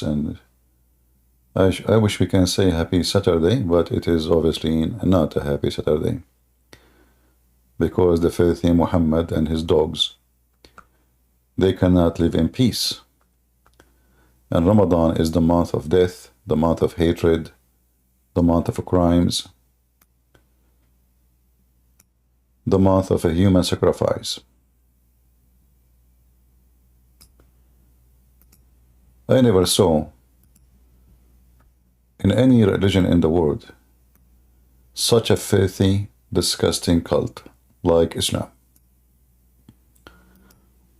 And I wish we can say happy Saturday, but it is obviously not a happy Saturday, because the filthy Muhammad and his dogs, they cannot live in peace. And Ramadan is the month of death, the month of hatred, the month of crimes, the month of a human sacrifice. I never saw in any religion in the world such a filthy, disgusting cult like Islam,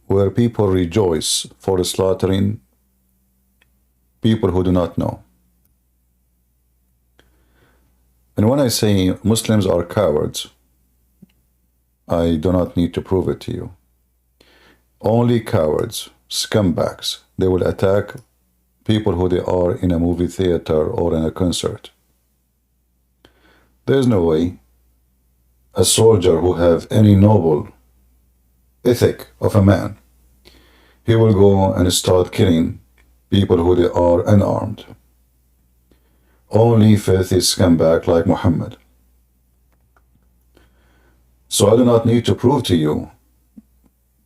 where people rejoice for slaughtering people who do not know. And when I say Muslims are cowards, I do not need to prove it to you. Only cowards, scumbags, they will attack people who they are in a movie theater or in a concert. There's no way a soldier who have any noble ethic of a man, he will go and start killing people who they are unarmed. Only filthy scumbag like Muhammad. So I do not need to prove to you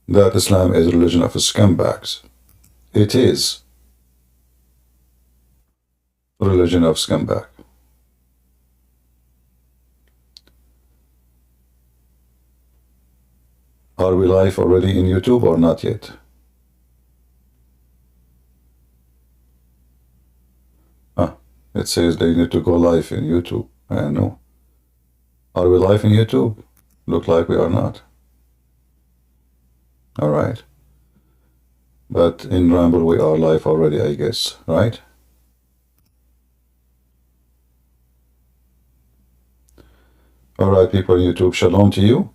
that Islam is a religion of scumbags. It is a religion of scumbag. Are we live already in YouTube or not yet? It says they need to go live in YouTube. I know. Are we live in YouTube? Look like we are not. All right. But in Ramble we are live already, I guess, right? All right, people on YouTube, shalom to you.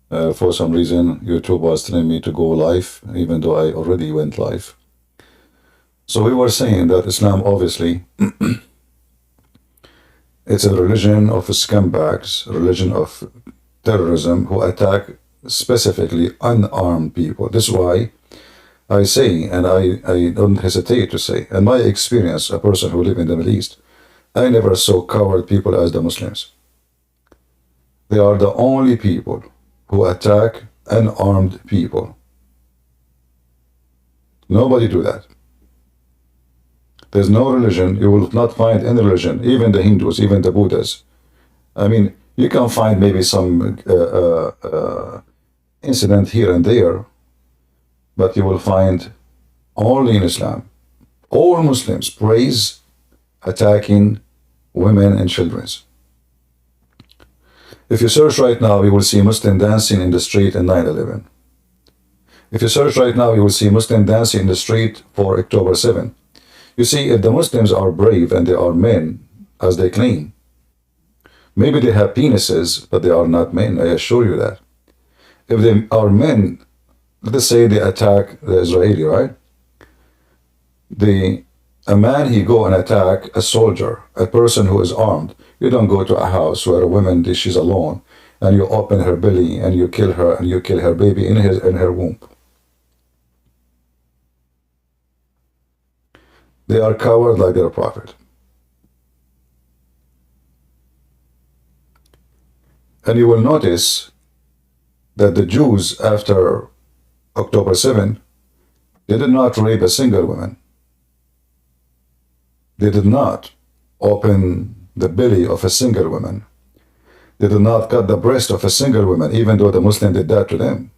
For some reason, YouTube was telling me to go live, even though I already went live. So we were saying that Islam, obviously, it's a religion of scumbags, a religion of terrorism who attack specifically unarmed people. This is why I say, and I don't hesitate to say, in my experience, a person who lives in the Middle East, I never saw coward people as the Muslims. They are the only people who attack unarmed people. Nobody do that. There's no religion, you will not find any religion, even the Hindus, even the Buddhas. I mean, you can find maybe some incident here and there, but you will find only in Islam. All Muslims praise attacking women and children. If you search right now, you will see Muslim dancing in the street in 9/11. If you search right now, you will see Muslim dancing in the street for October 7. You see, if the Muslims are brave and they are men, as they claim, maybe they have penises, but they are not men, I assure you that. If they are men, let us say they attack the Israeli, right? A man, he go and attack a soldier, a person who is armed. You don't go to a house where a woman, she's alone, and you open her belly and you kill her and you kill her baby in her womb. They are coward like their prophet. And you will notice that the Jews after October 7, they did not rape a single woman. They did not open the belly of a single woman. They did not cut the breast of a single woman, even though the Muslim did that to them.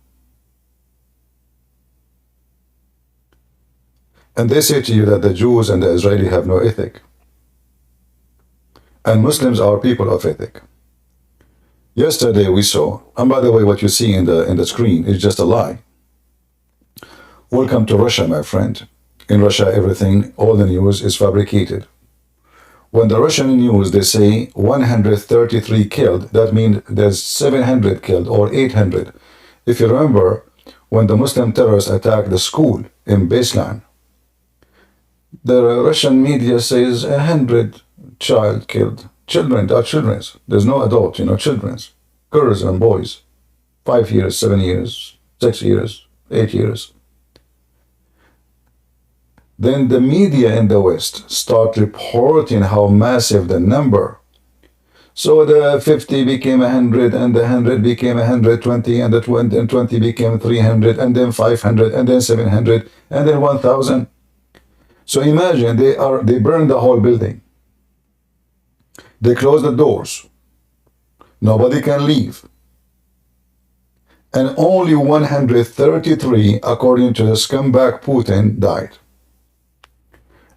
And they say to you that the Jews and the Israeli have no ethic. And Muslims are people of ethic. Yesterday we saw, and by the way, what you see in the screen is just a lie. Welcome to Russia, my friend. In Russia, everything, all the news is fabricated. When the Russian news, they say 133 killed, that means there's 700 killed or 800. If you remember, when the Muslim terrorists attacked the school in Baseline, the Russian media says 100 child killed. Children are children. There's no adult, children. Girls and boys. 5 years, 7 years, 6 years, 8 years. Then the media in the West start reporting how massive the number. So the 50 became 100, and the 100 became 120, and the 20 became 300, and then 500, and then 700, and then 1,000. So imagine they burned the whole building. They closed the doors. Nobody can leave. And only 133, according to the scumbag Putin, died.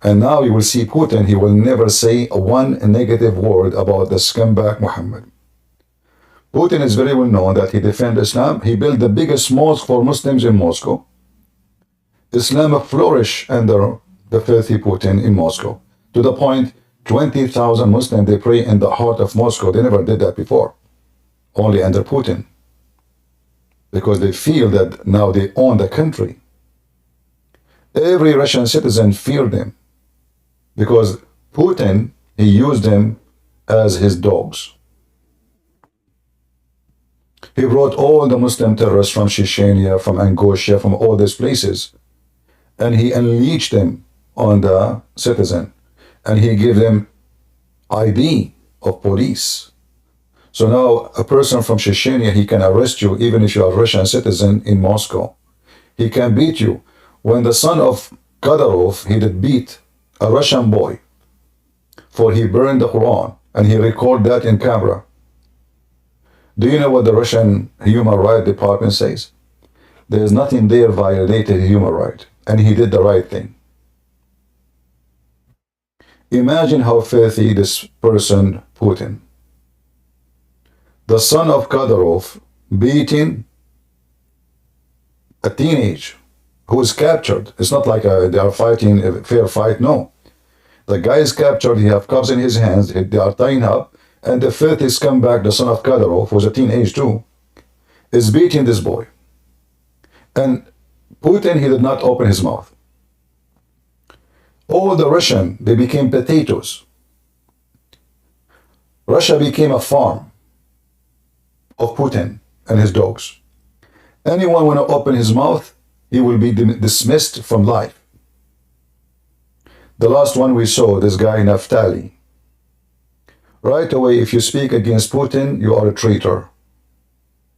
And now you will see Putin, he will never say one negative word about the scumbag Muhammad. Putin is very well known that he defends Islam. He built the biggest mosque for Muslims in Moscow. Islam flourished under the filthy Putin in Moscow, to the point 20,000 Muslims, they pray in the heart of Moscow. They never did that before, only under Putin, because they feel that now they own the country. Every Russian citizen feared them, because Putin, he used them as his dogs. He brought all the Muslim terrorists from Chechnya, from Angosha, from all these places, and he unleashed them on the citizen, and he gave them ID of police. So now a person from Chechnya, he can arrest you even if you are a Russian citizen in Moscow. He can beat you. When the son of Kadyrov, he did beat a Russian boy, for he burned the Quran, and he recorded that in camera. Do you know what the Russian Human Rights Department says? There is nothing there violated human right, and he did the right thing. Imagine how filthy this person, Putin, the son of Kadyrov, beating a teenage who is captured. It's not like they are fighting a fair fight, no. The guy is captured, he has cuffs in his hands, they are tying up, and the filthy scumbag, the son of Kadyrov, who's a teenage too, is beating this boy. And Putin, he did not open his mouth. All the Russian, they became potatoes. Russia became a farm of Putin and his dogs. Anyone want to open his mouth, he will be dismissed from life. The last one we saw, this guy Naftali. Right away, if you speak against Putin, you are a traitor.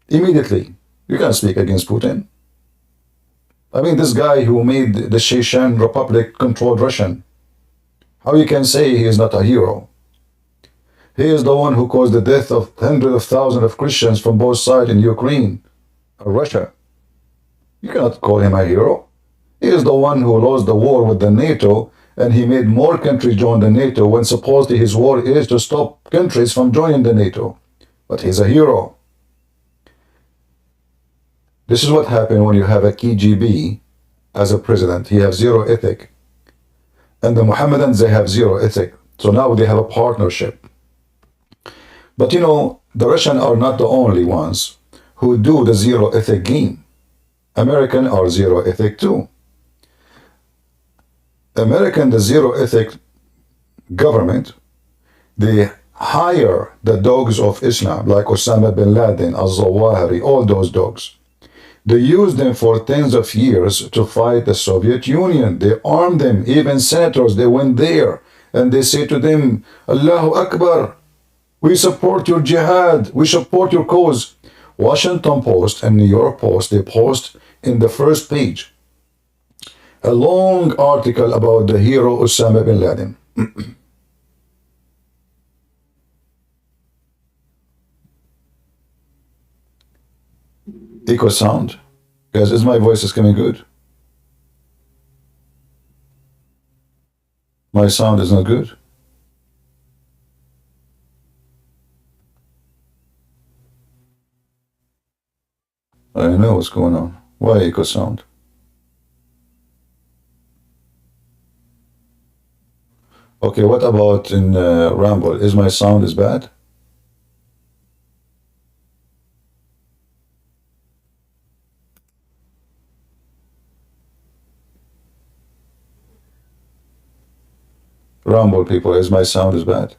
Immediately, you can't speak against Putin. I mean, this guy who made the Chechen Republic controlled Russian. How you can say he is not a hero? He is the one who caused the death of hundreds of thousands of Christians from both sides in Ukraine or Russia. You cannot call him a hero. He is the one who lost the war with the NATO, and he made more countries join the NATO when supposedly his war is to stop countries from joining the NATO. But he's a hero. This is what happened when you have a KGB as a president. He has zero ethic. And the Mohammedans, they have zero ethic. So now they have a partnership. But you know, the Russians are not the only ones who do the zero ethic game. American are zero ethic too. American, the zero ethic government, they hire the dogs of Islam, like Osama bin Laden, al-Zawahiri, all those dogs. They use them for tens of years to fight the Soviet Union. They arm them, even senators, they went there, and they say to them, Allahu Akbar, we support your jihad, we support your cause. Washington Post and New York Post, they post in the first page a long article about the hero Osama bin Laden. Echo sound. Guys, is my voice is coming good? My sound is not good. I don't know what's going on. Why echo sound? Okay, what about in Ramble? Is my sound is bad? Rumble people, is my sound is bad?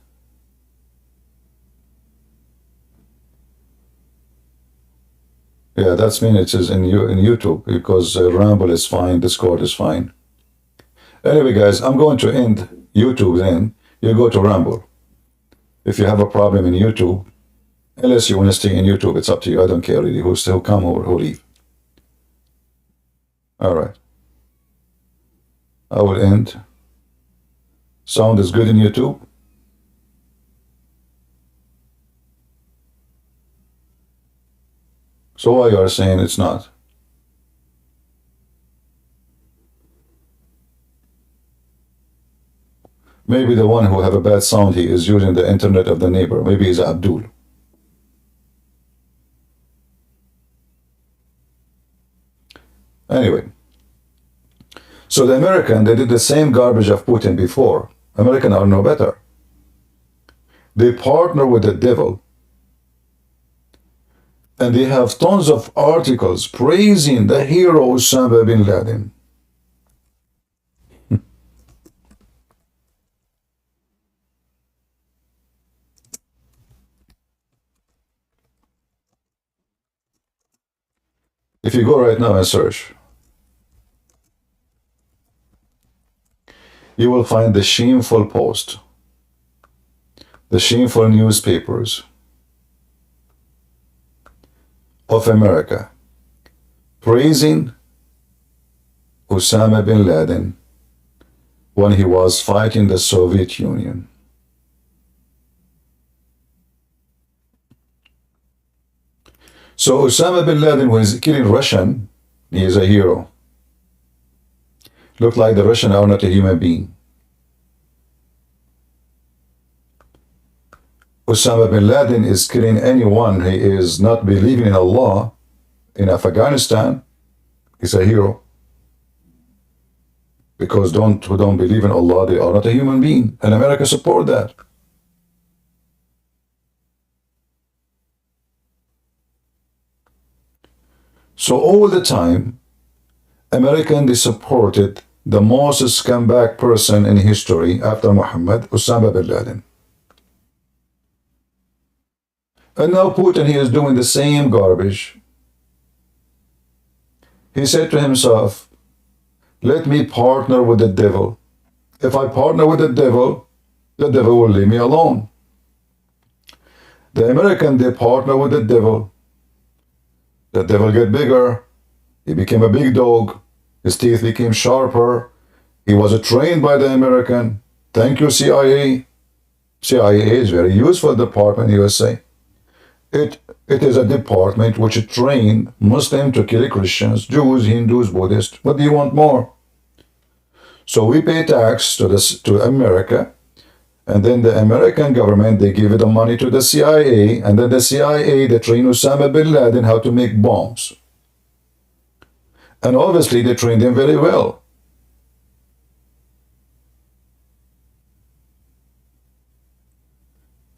Yeah, that's mean it is in YouTube, because Rumble is fine, Discord is fine. Anyway, guys, I'm going to end YouTube then. You go to Rumble. If you have a problem in YouTube, unless you want to stay in YouTube, it's up to you. I don't care really who still come or who leave. All right. I will end. Sound is good in YouTube? So why you are saying it's not? Maybe the one who have a bad sound, he is using the internet of the neighbor. Maybe he's Abdul. Anyway. So the American, they did the same garbage of Putin before. American are no better. They partner with the devil. And they have tons of articles praising the hero Osama bin Laden. If you go right now and search, you will find the shameful post, the shameful newspapers of America praising Osama bin Laden when he was fighting the Soviet Union. So Osama bin Laden, when he's killing Russian, he is a hero. Look like the Russians are not a human being. Osama bin Laden is killing anyone who is not believing in Allah in Afghanistan. He's a hero. Because who don't believe in Allah, they are not a human being. And America support that. So all the time, American, they supported the most scumbag person in history after Muhammad, Osama bin Laden. And now Putin, he is doing the same garbage. He said to himself, let me partner with the devil. If I partner with the devil will leave me alone. The American, they partner with the devil. The devil get bigger. He became a big dog. His teeth became sharper. He was trained by the American. Thank you, CIA. CIA is a very useful department in USA. It is a department which trained Muslims to kill Christians, Jews, Hindus, Buddhists. What do you want more? So we pay tax to America, and then the American government, they give the money to the CIA, and then the CIA, they train Osama bin Laden how to make bombs. And obviously they trained him very well.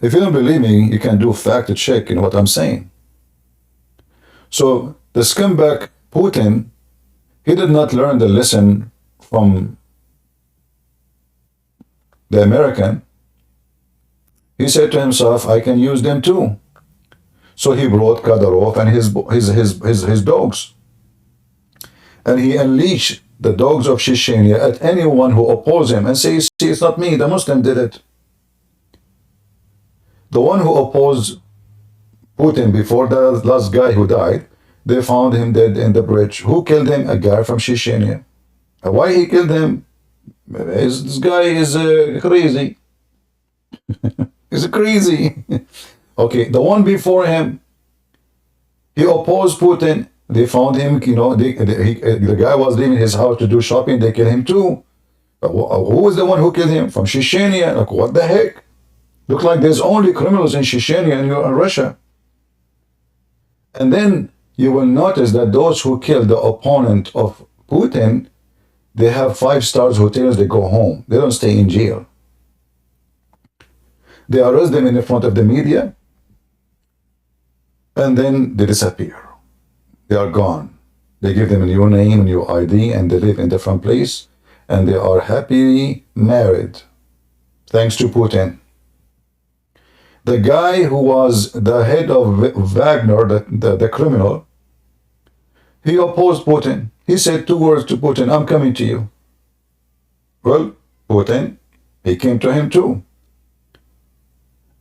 If you don't believe me, you can do fact check in what I'm saying. So the scumbag Putin, he did not learn the lesson from the American. He said to himself, I can use them too. So he brought Kadyrov and his dogs. And he unleashed the dogs of Chechnya at anyone who opposed him and says, see, it's not me, the Muslim did it. The one who opposed Putin before the last guy who died, they found him dead in the bridge. Who killed him? A guy from Chechnya. Why he killed him? This guy is crazy. He's crazy. Okay, the one before him, he opposed Putin. They found him, the guy was leaving his house to do shopping. They killed him too. Who was the one who killed him? From Chechnya. Like, what the heck? Look like there's only criminals in Chechnya and you're in Russia. And then you will notice that those who killed the opponent of Putin, they have 5-star hotels, they go home. They don't stay in jail. They arrest them in front of the media, and then they disappear. They are gone. They give them a new name, a new ID, and they live in a different place, and they are happily married, thanks to Putin. The guy who was the head of Wagner, the criminal, he opposed Putin. He said 2 words to Putin, I'm coming to you. Well, Putin, he came to him too.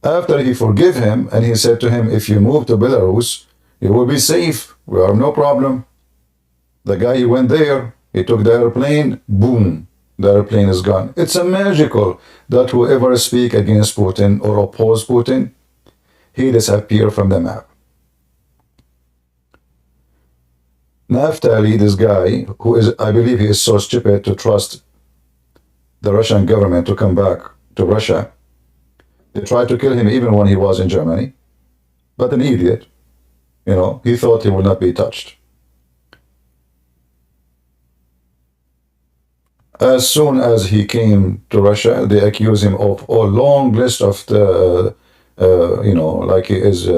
After he forgave him, and he said to him, if you move to Belarus, you will be safe. We have no problem. The guy, he went there, he took the airplane, boom, the airplane is gone. It's a magical that whoever speak against Putin or oppose Putin, he disappear from the map. Naftali, this guy, who is, I believe he is so stupid to trust the Russian government to come back to Russia. They tried to kill him even when he was in Germany. But an idiot, you know, he thought he would not be touched. As soon as he came to Russia, they accused him of a long list of the, you know, like he is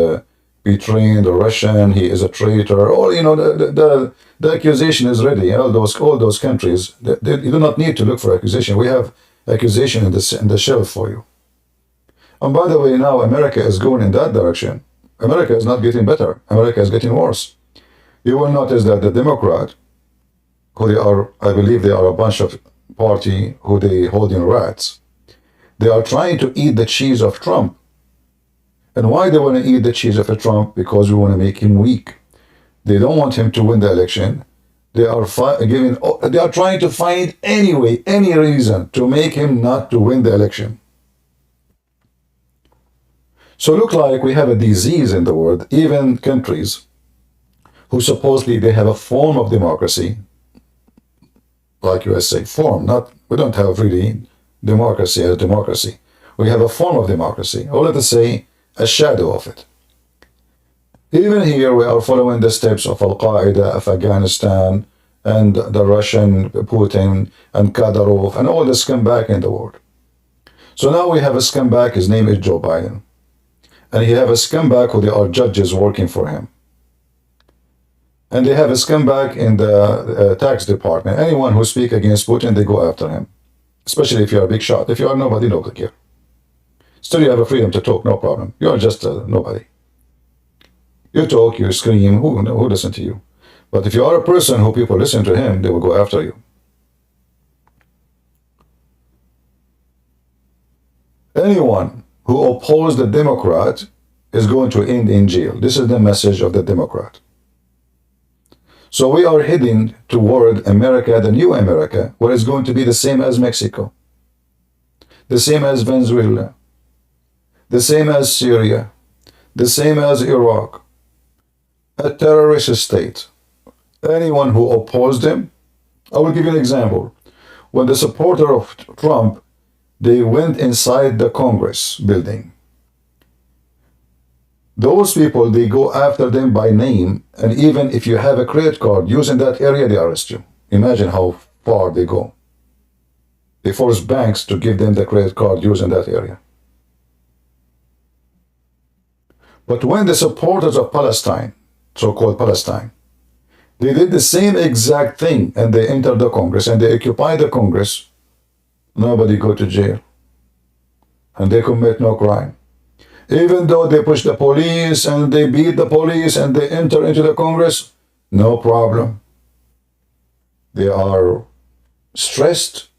betraying the Russian, he is a traitor. All, you know, the accusation is ready. All those countries, you do not need to look for accusation. We have accusation in the shelf for you. And by the way, now America is going in that direction. America is not getting better. America is getting worse. You will notice that the Democrat, who they are, I believe they are a bunch of party who they holding rats, they are trying to eat the cheese of Trump. And why they want to eat the cheese of Trump? Because we want to make him weak. They don't want him to win the election. They are trying to find any reason to make him not to win the election. So look like we have a disease in the world, even countries who supposedly they have a form of democracy, like USA, form, not, we don't have really democracy as democracy. We have a form of democracy, or let us say, a shadow of it. Even here we are following the steps of Al-Qaeda, of Afghanistan, and the Russian Putin, and Kadyrov, and all the scumbag in the world. So now we have a scumbag, his name is Joe Biden. And he have a scumbag who they are judges working for him. And they have a scumbag in the tax department. Anyone who speak against Putin, they go after him. Especially if you are a big shot. If you are nobody, nobody care. Still, you have a freedom to talk, no problem. You are just nobody. You talk, you scream, who listen to you? But if you are a person who people listen to him, they will go after you. Anyone who oppose the Democrat is going to end in jail. This is the message of the Democrat. So we are heading toward America, the new America, where it's going to be the same as Mexico, the same as Venezuela, the same as Syria, the same as Iraq, a terrorist state. Anyone who opposed them, I will give you an example. When the supporter of Trump, they went inside the Congress building. Those people, they go after them by name, and even if you have a credit card using that area, they arrest you. Imagine how far they go. They force banks to give them the credit card using that area. But when the supporters of Palestine, so-called Palestine, they did the same exact thing, and they entered the Congress, and they occupied the Congress, nobody go to jail. And they commit no crime. Even though they push the police and they beat the police and they enter into the Congress, no problem. They are stressed.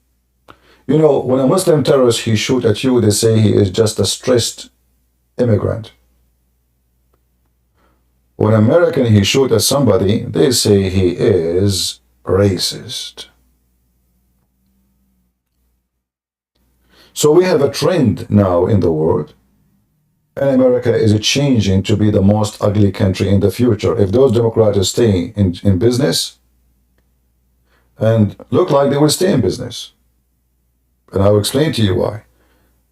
You know, when a Muslim terrorist, he shoot at you, they say he is just a stressed immigrant. When an American, he shoot at somebody, they say he is racist. So we have a trend now in the world, and America is changing to be the most ugly country in the future. If those Democrats stay in business, and look like they will stay in business. And I will explain to you why.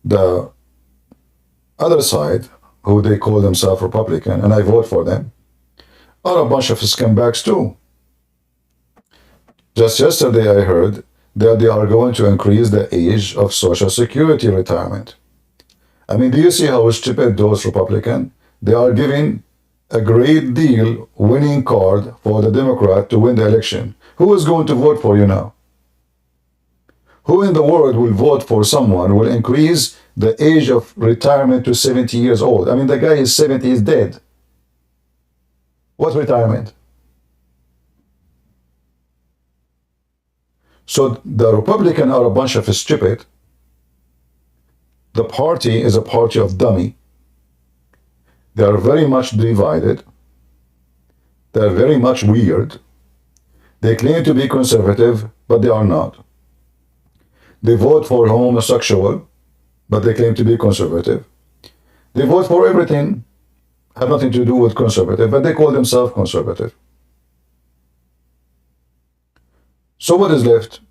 The other side, who they call themselves Republican, and I vote for them, are a bunch of scumbags too. Just yesterday I heard that they are going to increase the age of Social Security retirement. I mean, do you see how stupid those Republicans? They are giving a great deal winning card for the Democrat to win the election. Who is going to vote for you now? Who in the world will vote for someone who will increase the age of retirement to 70 years old? I mean, the guy is 70, is dead. What retirement? So the Republicans are a bunch of stupid. The party is a party of dummy. They are very much divided. They are very much weird. They claim to be conservative, but they are not. They vote for homosexual, but they claim to be conservative. They vote for everything, have nothing to do with conservative, but they call themselves conservative. So what is left?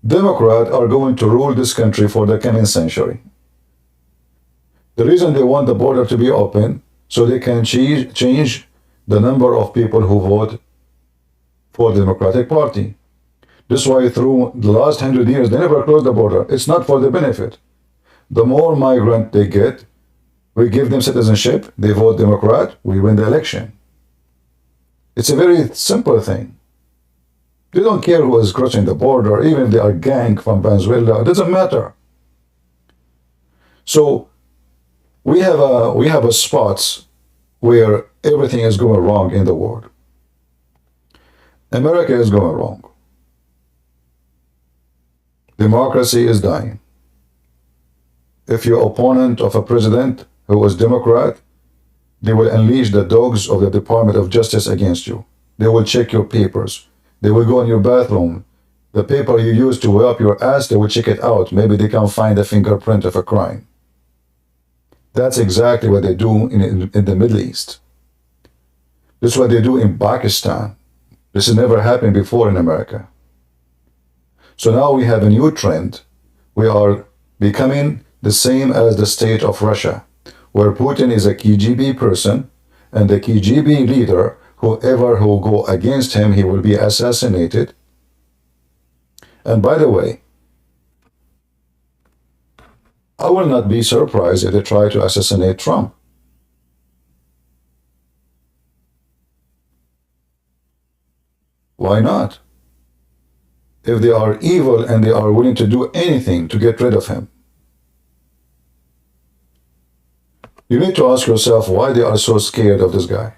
Democrats are going to rule this country for the coming century. The reason they want the border to be open, so they can change the number of people who vote for the Democratic Party. This is why through the last 100 years, they never closed the border. It's not for their benefit. The more migrant they get, we give them citizenship, they vote Democrat, we win the election. It's a very simple thing. They don't care who is crossing the border, even if they are a gang from Venezuela, it doesn't matter. So we have a spots where everything is going wrong in the world. America is going wrong. Democracy is dying. If you're opponent of a president who is Democrat, they will unleash the dogs of the Department of Justice against you. They will check your papers. They will go in your bathroom. The paper you used to wipe your ass, they will check it out. Maybe they can find a fingerprint of a crime. That's exactly what they do in the Middle East. This is what they do in Pakistan. This has never happened before in America. So now we have a new trend. We are becoming the same as the state of Russia, where Putin is a KGB person, and the KGB leader, whoever who go against him, he will be assassinated. And by the way, I will not be surprised if they try to assassinate Trump. Why not? If they are evil and they are willing to do anything to get rid of him. You need to ask yourself why they are so scared of this guy.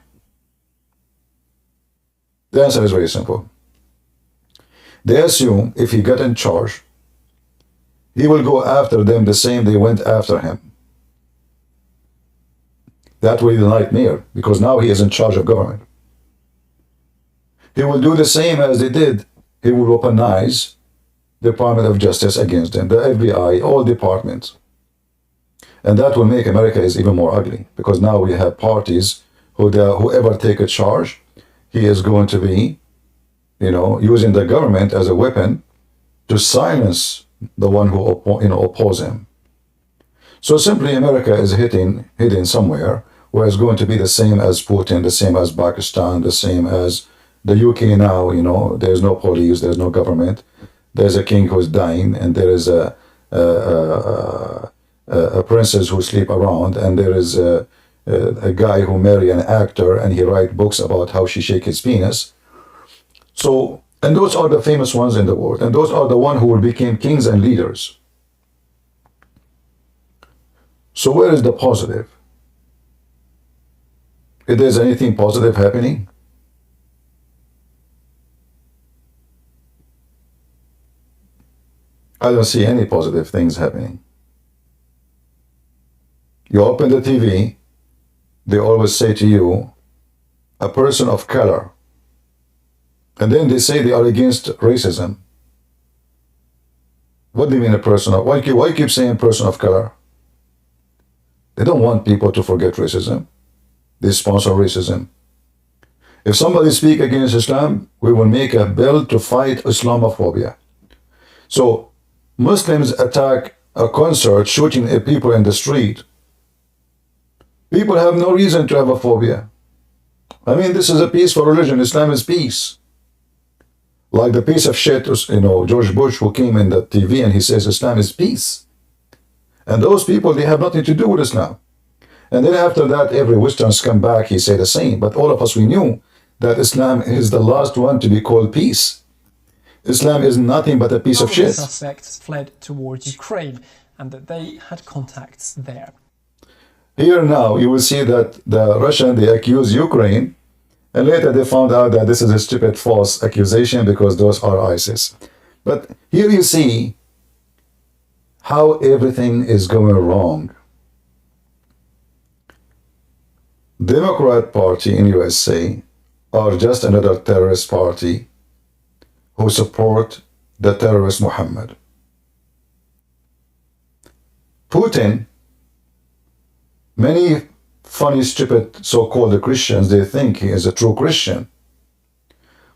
The answer is very simple. They assume if he got in charge, he will go after them the same they went after him. That will be the nightmare, because now he is in charge of government. He will do the same as they did. He will weaponize the Department of Justice against them, the FBI, all departments. And that will make America is even more ugly, because now we have parties whoever take a charge, he is going to be, using the government as a weapon to silence the one who oppose him. So simply America is hidden somewhere where it's going to be the same as Putin, the same as Pakistan, the same as the UK now. There's no police, there's no government, there's a king who's dying, and there is a princess who sleep around, and there is a guy who marry an actor and he write books about how she shake his penis. So, and those are the famous ones in the world, and those are the ones who will become kings and leaders. So where is the positive? If there's anything positive happening? I don't see any positive things happening. You open the TV, they always say to you, a person of color. And then they say they are against racism. What do you mean a person of, why you keep saying person of color? They don't want people to forget racism. They sponsor racism. If somebody speak against Islam, we will make a bill to fight Islamophobia. So Muslims attack a concert, shooting at people in the street. People have no reason to have a phobia. I mean, this is a peaceful religion. Islam is peace. Like the piece of shit, George Bush, who came in the TV and he says Islam is peace. And those people, they have nothing to do with Islam. And then after that, every Western scumbag, he said the same. But all of us, we knew that Islam is the last one to be called peace. Islam is nothing but a piece of shit. Suspects fled towards Ukraine and that they had contacts there. Here now, you will see that the Russian, they accuse Ukraine And later they found out that this is a stupid false accusation because those are ISIS. But here you see how everything is going wrong. Democrat Party in USA are just another terrorist party who support the terrorist Muhammad. Putin, many funny, stupid so-called Christians, they think he is a true Christian.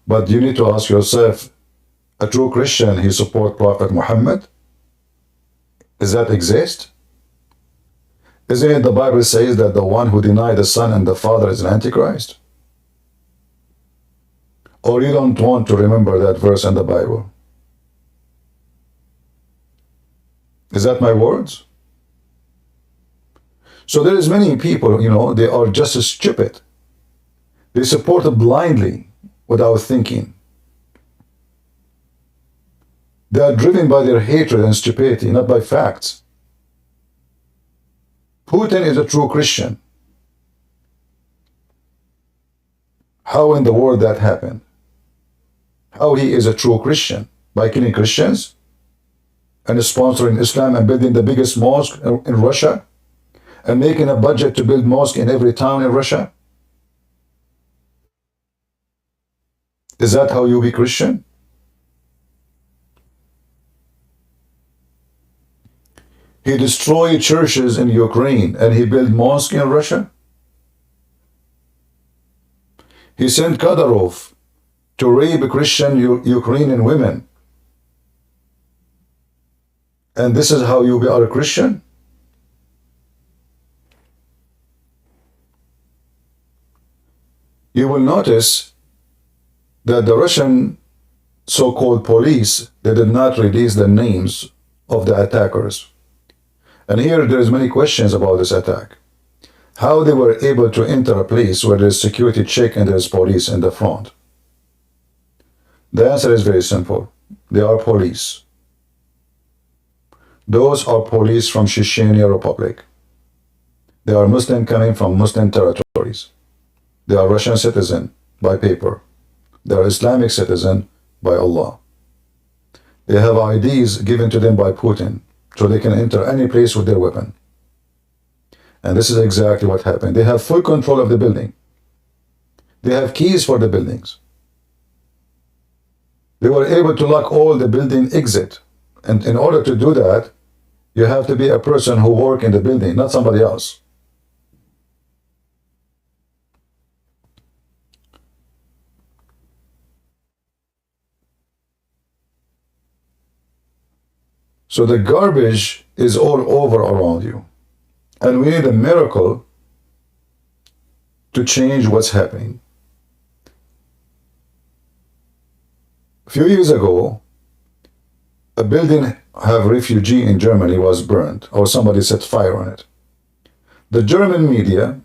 But you need to ask yourself, a true Christian, he support Prophet Muhammad? Does that exist? Isn't it the Bible says that the one who denies the Son and the Father is an Antichrist? Or you don't want to remember that verse in the Bible? Is that my words? So there is many people, you know, they are just as stupid. They support it blindly without thinking. They are driven by their hatred and stupidity, not by facts. Putin is a true Christian. How in the world that happened? How he is a true Christian? By killing Christians and sponsoring Islam and building the biggest mosque in Russia and making a budget to build mosque in every town in Russia? Is that how you be Christian? He destroyed churches in Ukraine and he built mosques in Russia. He sent Kadyrov to rape Christian Ukrainian women. And this is how you are a Christian? You will notice that the Russian so-called police, they did not release the names of the attackers. And here there is many questions about this attack. How they were able to enter a place where there's security check and there's police in the front. The answer is very simple. They are police. Those are police from Chechnya Republic. They are Muslim coming from Muslim territories. They are Russian citizen by paper. They are Islamic citizen by Allah. They have IDs given to them by Putin, so they can enter any place with their weapon. And this is exactly what happened. They have full control of the building. They have keys for the buildings. They were able to lock all the building exit. And in order to do that, you have to be a person who works in the building, not somebody else. So the garbage is all over around you. And we need a miracle to change what's happening. A few years ago, a building have refugee in Germany was burned, or somebody set fire on it. The German media,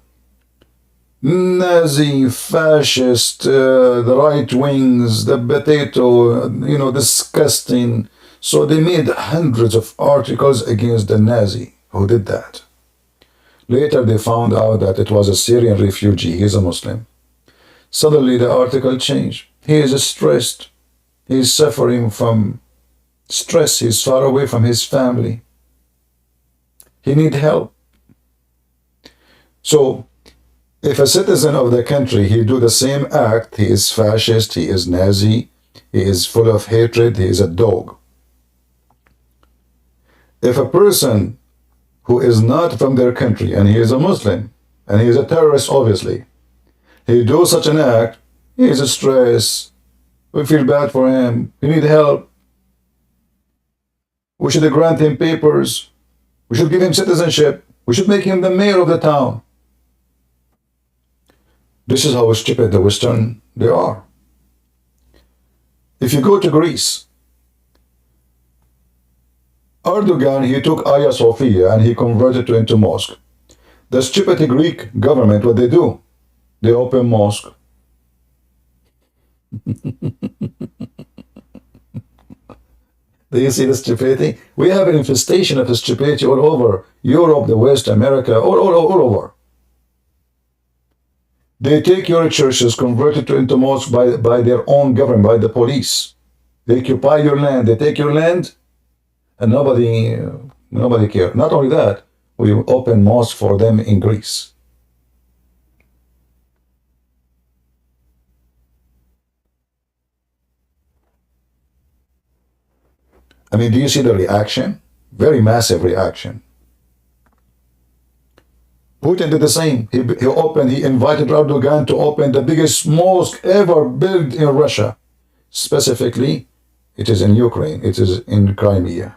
Nazi, fascist, the right wings, the potato, you know, disgusting. So they made hundreds of articles against the Nazi who did that. Later they found out that it was a Syrian refugee. He's a Muslim. Suddenly the article changed. He is stressed. He is suffering from stress. He's far away from his family. He needs help. So if a citizen of the country, he do the same act, he is fascist, he is Nazi, he is full of hatred, he is a dog. If a person who is not from their country and he is a Muslim and he is a terrorist, obviously, he do such an act, he is stressed, we feel bad for him, he need help, we should grant him papers, we should give him citizenship, we should make him the mayor of the town. This is how stupid the Western they are. If you go to Greece, Erdogan, he took Hagia Sophia and he converted it into mosque. The stupid Greek government, what they do? They open mosque. Do you see the stupidity? We have an infestation of stupidity all over Europe, the West, America, all over. They take your churches, convert it into mosques by their own government, by the police. They occupy your land, they take your land, and nobody cares. Not only that, we open mosques for them in Greece. I mean, do you see the reaction? Very massive reaction. Putin did the same. He invited Erdogan to open the biggest mosque ever built in Russia. Specifically, it is in Ukraine, it is in Crimea.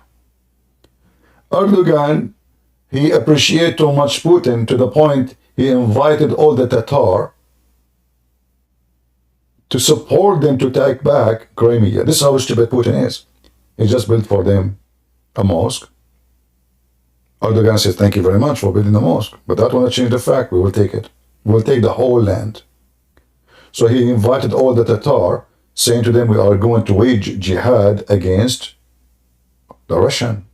Erdogan, he appreciated too much Putin to the point he invited all the Tatar to support them to take back Crimea. This is how stupid Putin is. He just built for them a mosque. Erdogan says, thank you very much for building the mosque, but that won't change the fact. We will take it. We will take the whole land. So he invited all the Tatar, saying to them, we are going to wage jihad against the Russian.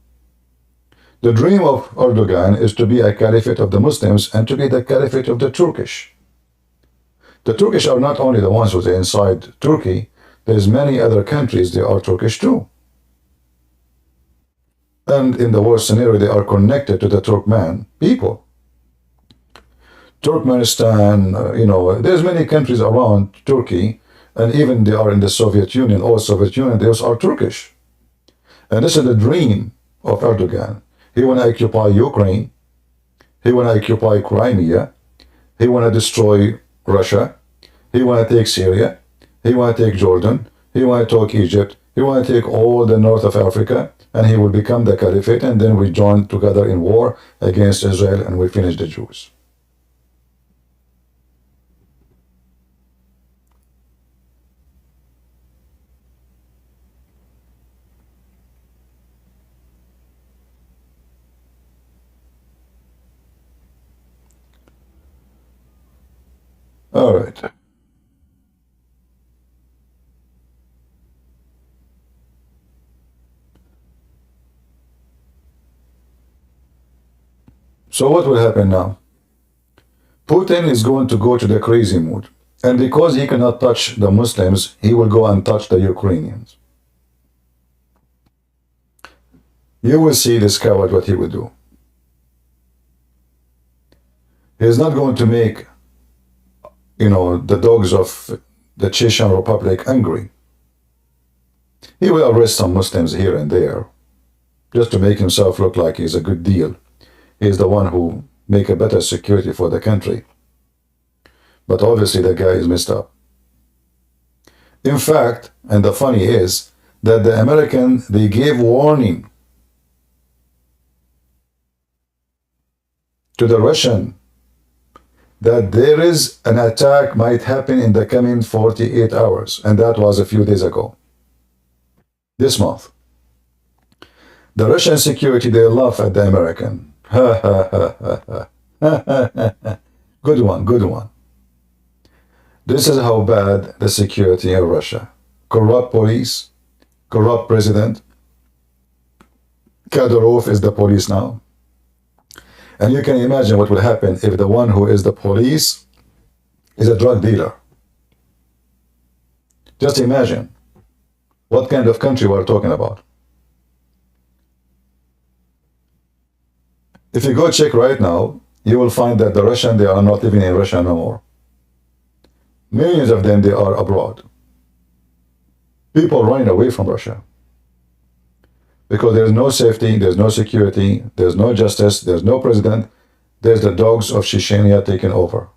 The dream of Erdogan is to be a caliphate of the Muslims and to be the caliphate of the Turkish. The Turkish are not only the ones who are inside Turkey, there's many other countries, they are Turkish too. And in the worst scenario, they are connected to the Turkmen people. Turkmenistan, there's many countries around Turkey, and even they are in the Soviet Union, all Soviet Union, those are Turkish. And this is the dream of Erdogan. He want to occupy Ukraine, he want to occupy Crimea, he want to destroy Russia, he want to take Syria, he want to take Jordan, he want to take Egypt, he want to take all the north of Africa, and he will become the caliphate, and then we join together in war against Israel, and we finish the Jews. All right. So what will happen now? Putin is going to go to the crazy mood. And because he cannot touch the Muslims, he will go and touch the Ukrainians. You will see this coward what he will do. He is not going to make, the dogs of the Chechen Republic angry. He will arrest some Muslims here and there, just to make himself look like he's a good deal. He's the one who make a better security for the country. But obviously the guy is messed up. In fact, and the funny is, that the American, they gave warning to the Russian that there is an attack might happen in the coming 48 hours. And that was a few days ago. This month. The Russian security, they laugh at the American. Ha ha ha ha ha. Good one, good one. This is how bad the security in Russia. Corrupt police, corrupt president. Kadyrov is the police now. And you can imagine what will happen if the one who is the police is a drug dealer. Just imagine what kind of country we're talking about. If you go check right now, you will find that the Russian, they are not living in Russia no more. Millions of them, they are abroad. People running away from Russia. Because there's no safety, there's no security, there's no justice, there's no president, there's the dogs of Chechnya taking over.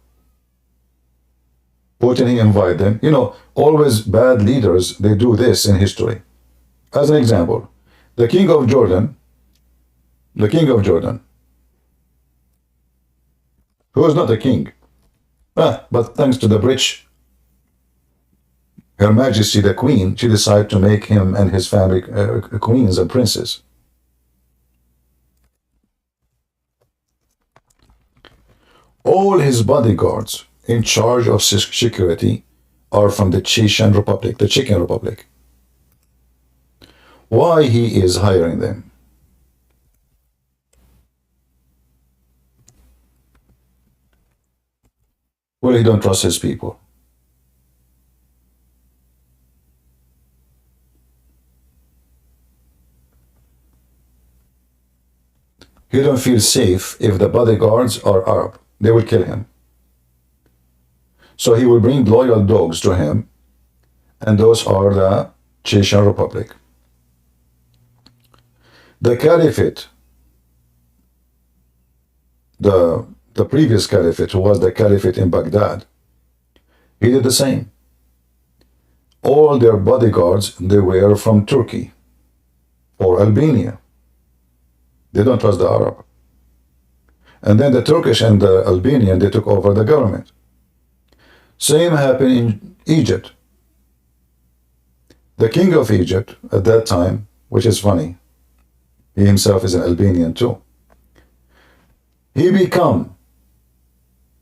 Putin, he invite them. Always bad leaders, they do this in history. As an example, the king of Jordan, who is not a king, but thanks to the British, Her Majesty the Queen, she decided to make him and his family queens and princes. All his bodyguards in charge of security are from the Chechen Republic. Why he is hiring them? Well, he don't trust his people. He don't feel safe if the bodyguards are Arab. They will kill him. So he will bring loyal dogs to him, and those are the Chechen Republic. The Caliphate, the previous Caliphate, who was the Caliphate in Baghdad, he did the same. All their bodyguards, they were from Turkey or Albania. They don't trust the Arab. And then the Turkish and the Albanian, they took over the government. Same happened in Egypt. The king of Egypt at that time, which is funny, he himself is an Albanian too. He became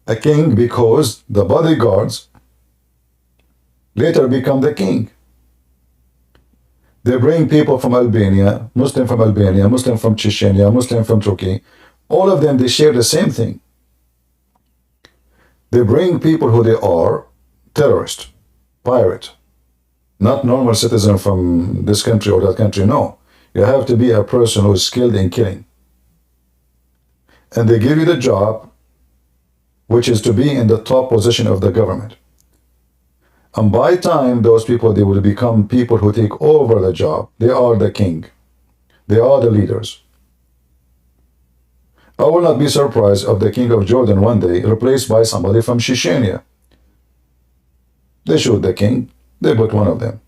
a king because the bodyguards later become the king. They bring people from Albania, Muslim from Albania, Muslim from Chechnya, Muslim from Turkey. All of them, they share the same thing. They bring people who they are terrorist, pirate, not normal citizen from this country or that country. No, you have to be a person who is skilled in killing. And they give you the job, which is to be in the top position of the government. And by time, those people, they will become people who take over the job. They are the king. They are the leaders. I will not be surprised if the king of Jordan one day replaced by somebody from Chechnya. They shoot the king, they put one of them.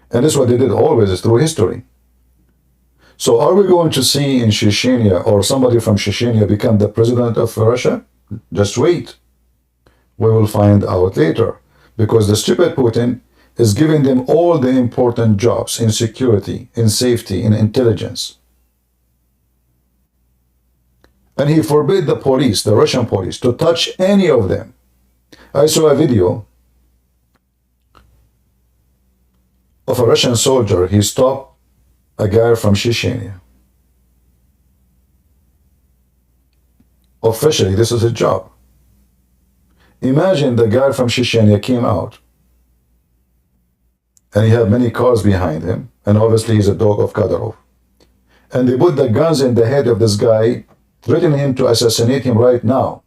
And this is what they did always through history. So are we going to see in Chechnya or somebody from Chechnya become the president of Russia? Just wait. We will find out later, because the stupid Putin is giving them all the important jobs in security, in safety, in intelligence. And he forbid the police, the Russian police, to touch any of them. I saw a video of a Russian soldier. He stopped a guy from Chechnya. Officially, this is his job. Imagine the guy from Chechnya came out and he had many cars behind him, and obviously he's a dog of Kadyrov. And they put the guns in the head of this guy, threatening him to assassinate him right now.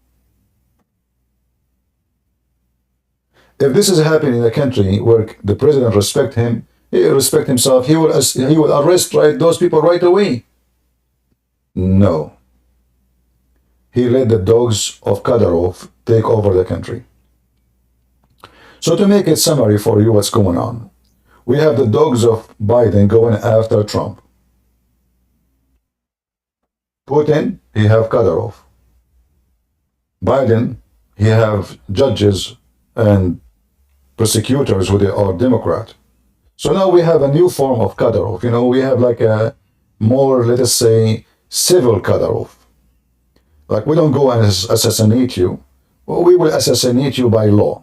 If this is happening in a country where the president respects him, he respects himself, he will arrest those people right away. No. He let the dogs of Kadyrov take over the country. So to make it summary for you what's going on, we have the dogs of Biden going after Trump. Putin, he have Kadyrov. Biden, he have judges and prosecutors who they are Democrat. So now we have a new form of Kadyrov. You know, we have like a more, let us say, civil Kadyrov. Like, we don't go and assassinate you. Well, we will assassinate you by law,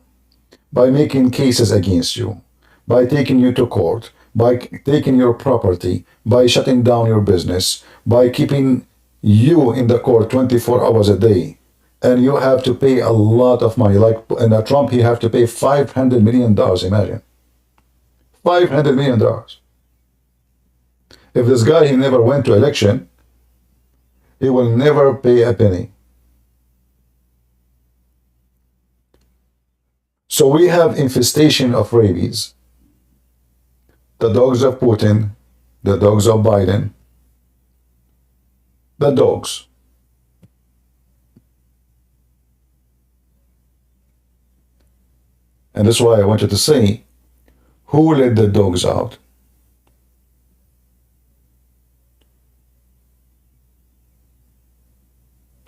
by making cases against you, by taking you to court, by taking your property, by shutting down your business, by keeping you in the court 24 hours a day. And you have to pay a lot of money. Like in Trump, he have to pay $500 million, imagine. $500 million. If this guy, he never went to election, he will never pay a penny. So we have infestation of rabies. The dogs of Putin, the dogs of Biden, the dogs. And that's why I wanted to say, who let the dogs out?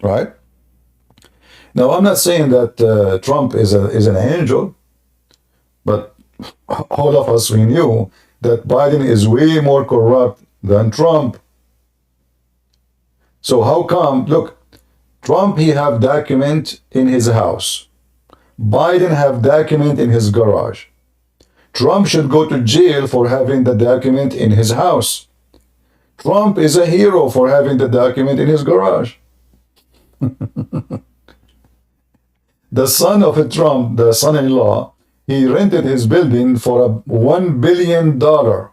Right? Now, I'm not saying that Trump is an angel, but all of us, we knew that Biden is way more corrupt than Trump. So how come, look, Trump, he have document in his house. Biden have document in his garage. Trump should go to jail for having the document in his house. Trump is a hero for having the document in his garage. The son of Trump, the son-in-law, he rented his building for $1 billion to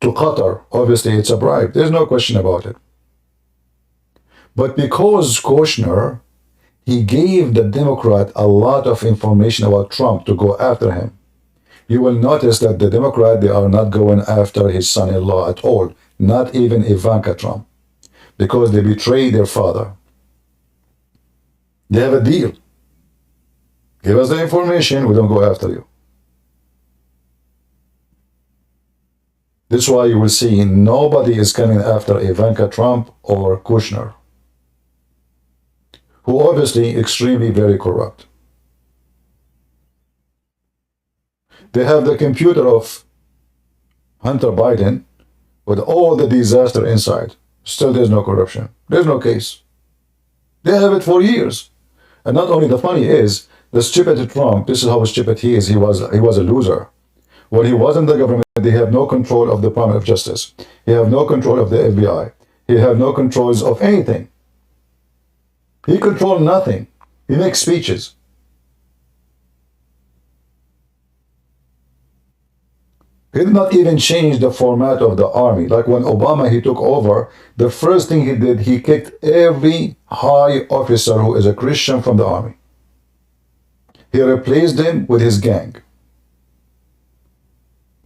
Qatar. Obviously, it's a bribe. There's no question about it. But because Kushner, he gave the Democrat a lot of information about Trump to go after him. You will notice that the Democrat, they are not going after his son-in-law at all. Not even Ivanka Trump. Because they betrayed their father. They have a deal. Give us the information, we don't go after you. This is why you will see nobody is coming after Ivanka Trump or Kushner, who obviously extremely very corrupt. They have the computer of Hunter Biden with all the disaster inside. Still there's no corruption. There's no case. They have it for years. And not only, the funny is, the stupid Trump, this is how stupid he is, he was a loser. When he was in the government, they have no control of the Department of Justice. He have no control of the FBI. He have no controls of anything. He controls nothing. He makes speeches. He did not even change the format of the army. Like when Obama, he took over, the first thing he did, he kicked every high officer who is a Christian from the army. He replaced them with his gang.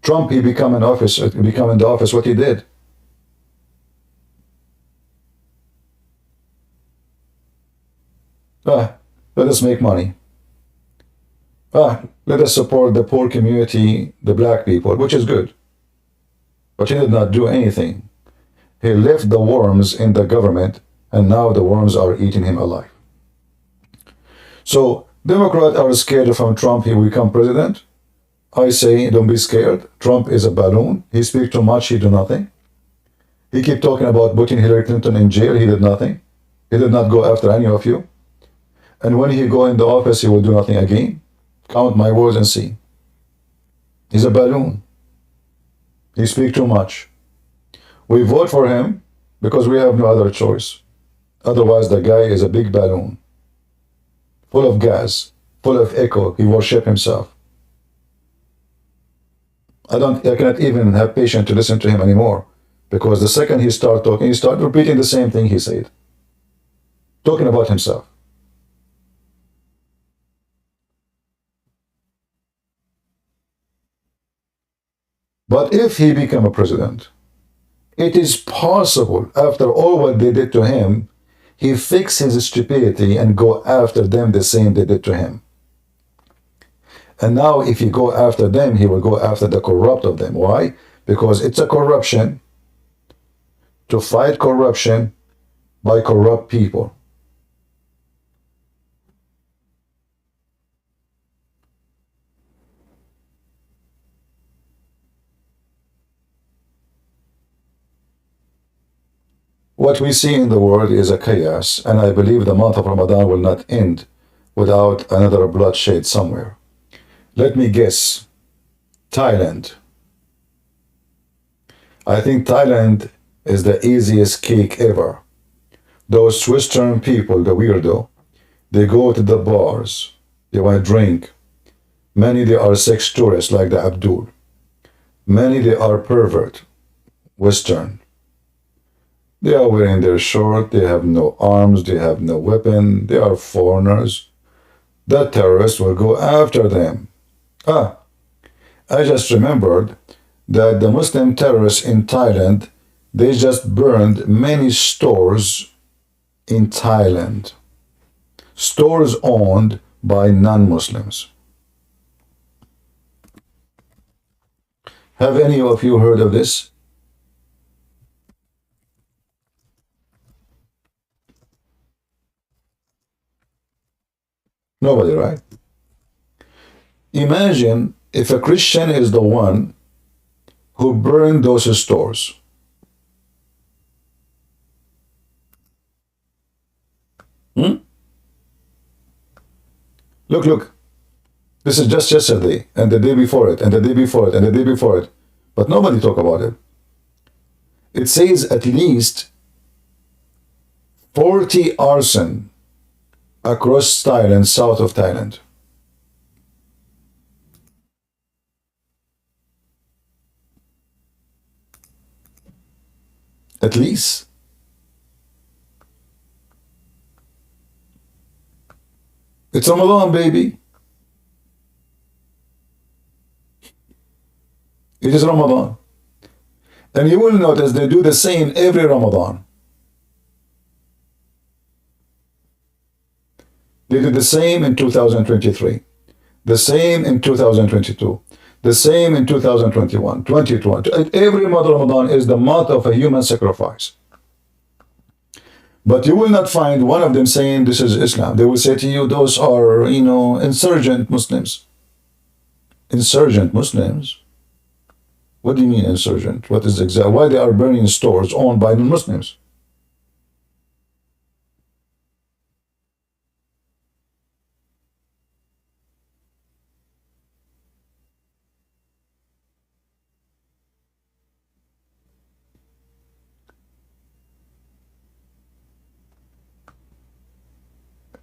Trump, he became in the office, what he did. Let us make money. Let us support the poor community, the black people, which is good. But he did not do anything. He left the worms in the government, and now the worms are eating him alive. So, Democrats are scared from Trump, he will become president. I say, don't be scared. Trump is a balloon. He speaks too much, he do nothing. He keep talking about putting Hillary Clinton in jail, he did nothing. He did not go after any of you. And when he go in the office, he will do nothing again. Count my words and see. He's a balloon. He speaks too much. We vote for him because we have no other choice. Otherwise, the guy is a big balloon. Full of gas, full of echo. He worships himself. I cannot even have patience to listen to him anymore. Because the second he starts talking, he starts repeating the same thing he said. Talking about himself. But if he become a president, it is possible, after all what they did to him, he fix his stupidity and go after them the same they did to him. And now if he go after them, he will go after the corrupt of them. Why? Because it's a corruption to fight corruption by corrupt people. What we see in the world is a chaos, and I believe the month of Ramadan will not end without another bloodshed somewhere. Let me guess. Thailand. I think Thailand is the easiest cake ever. Those Western people, the weirdo, they go to the bars, they want to drink. Many they are sex tourists like the Abdul. Many they are pervert, Western. They are wearing their short, they have no arms, they have no weapon, they are foreigners. The terrorists will go after them. I just remembered that the Muslim terrorists in Thailand, they just burned many stores in Thailand. Stores owned by non-Muslims. Have any of you heard of this? Nobody, right? Imagine if a Christian is the one who burned those stores. Look. This is just yesterday, and the day before it, and the day before it, and the day before it. But nobody talk about it. It says at least 40 arson across Thailand, south of Thailand. At least. It's Ramadan, baby. It is Ramadan. And you will notice they do the same every Ramadan. They did the same in 2023, the same in 2022, the same in 2021, 2020. Every month of Ramadan is the month of a human sacrifice. But you will not find one of them saying this is Islam. They will say to you, those are, insurgent Muslims. Insurgent Muslims? What do you mean insurgent? What is exactly? Why they are burning stores owned by non-Muslims?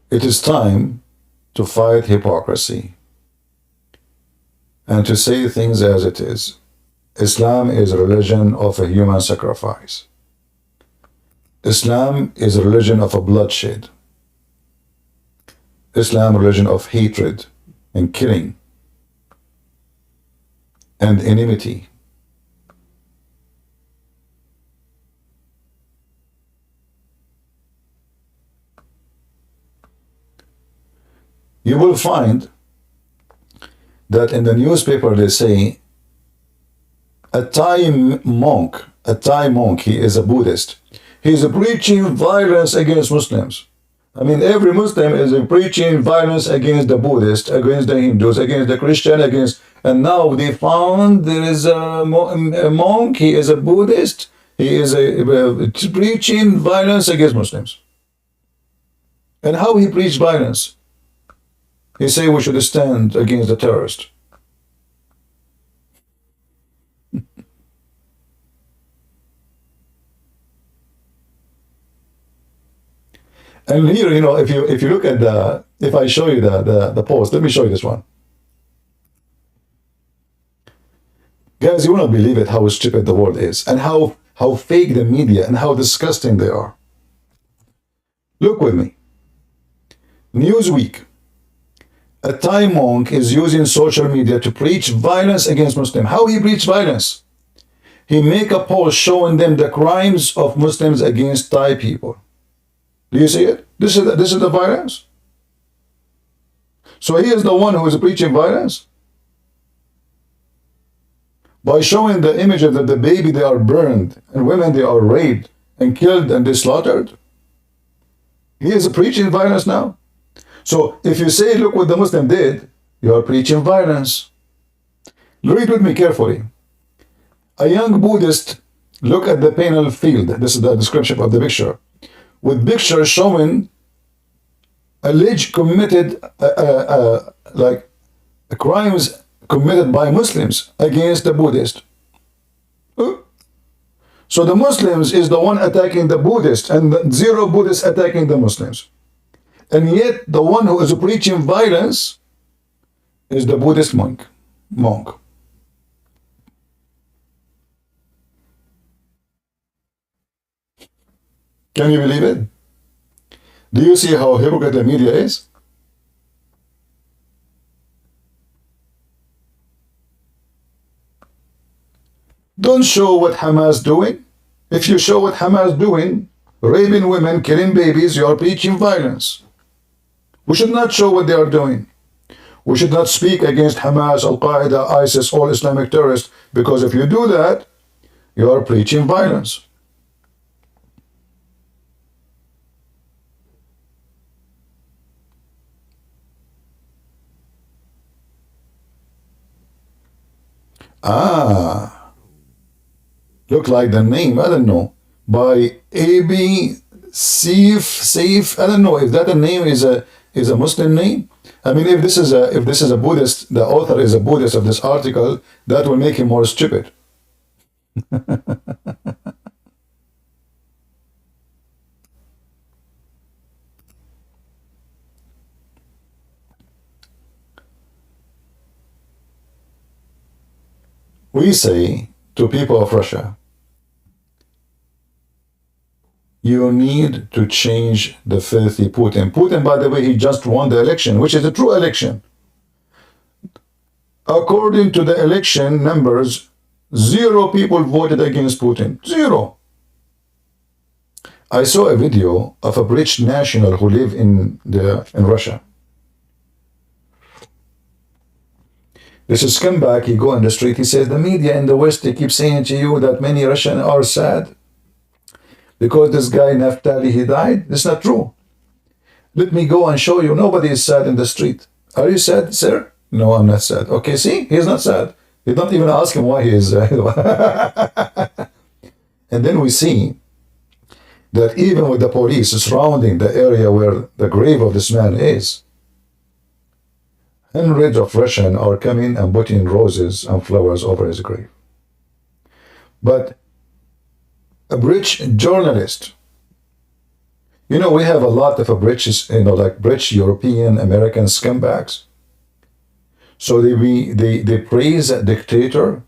It is time to fight hypocrisy and to say things as it is. Islam is a religion of a human sacrifice. Islam is a religion of a bloodshed. Islam, a religion of hatred and killing and enmity. You will find that in the newspaper they say a Thai monk, he is a Buddhist. He is preaching violence against Muslims. I mean, every Muslim is preaching violence against the Buddhists, against the Hindus, against the Christian, and now they found there is a monk, he is a Buddhist, he is preaching violence against Muslims. And how he preached violence? He say we should stand against the terrorist. And here, if you look at if I show you the post, let me show you this one. Guys, you will not believe it how stupid the world is and how fake the media and how disgusting they are. Look with me. Newsweek. A Thai monk is using social media to preach violence against Muslims. How he preach violence? He make a post showing them the crimes of Muslims against Thai people. Do you see it? This is the violence. So he is the one who is preaching violence. By showing the image of the baby they are burned and women they are raped and killed and they slaughtered. He is preaching violence now. So if you say, look what the Muslim did, you are preaching violence. Read with me carefully. A young Buddhist, look at the panel field. This is the description of the picture. With pictures showing alleged committed like crimes committed by Muslims against the Buddhist. So the Muslims is the one attacking the Buddhist and zero Buddhists attacking the Muslims. And yet the one who is preaching violence is the Buddhist monk. Can you believe it? Do you see how hypocrite the media is? Don't show what Hamas doing. If you show what Hamas doing, raping women, killing babies, you are preaching violence. We should not show what they are doing. We should not speak against Hamas, Al-Qaeda, ISIS, all Islamic terrorists, because if you do that, you are preaching violence. Look like the name, I don't know, by A.B. Saif, I don't know if that a name is a Muslim name. I mean, if this is a Buddhist, the author is a Buddhist of this article, that will make him more stupid. We say to people of Russia, you need to change the filthy Putin. Putin, by the way, he just won the election, which is a true election. According to the election numbers, 0 people voted against Putin. 0. I saw a video of a British national who live in Russia. This is scumbag. He go on the street. He says the media in the West, they keep saying to you that many Russians are sad because this guy Naftali, he died. It's not true. Let me go and show you. Nobody is sad in the street. Are you sad, sir? No, I'm not sad. Okay, see, he's not sad. You don't even ask him why he is. And then we see that even with the police surrounding the area where the grave of this man is, hundreds of Russians are coming and putting roses and flowers over his grave. But a British journalist, you know, we have a lot of British, like British, European, American scumbags. So they praise a dictator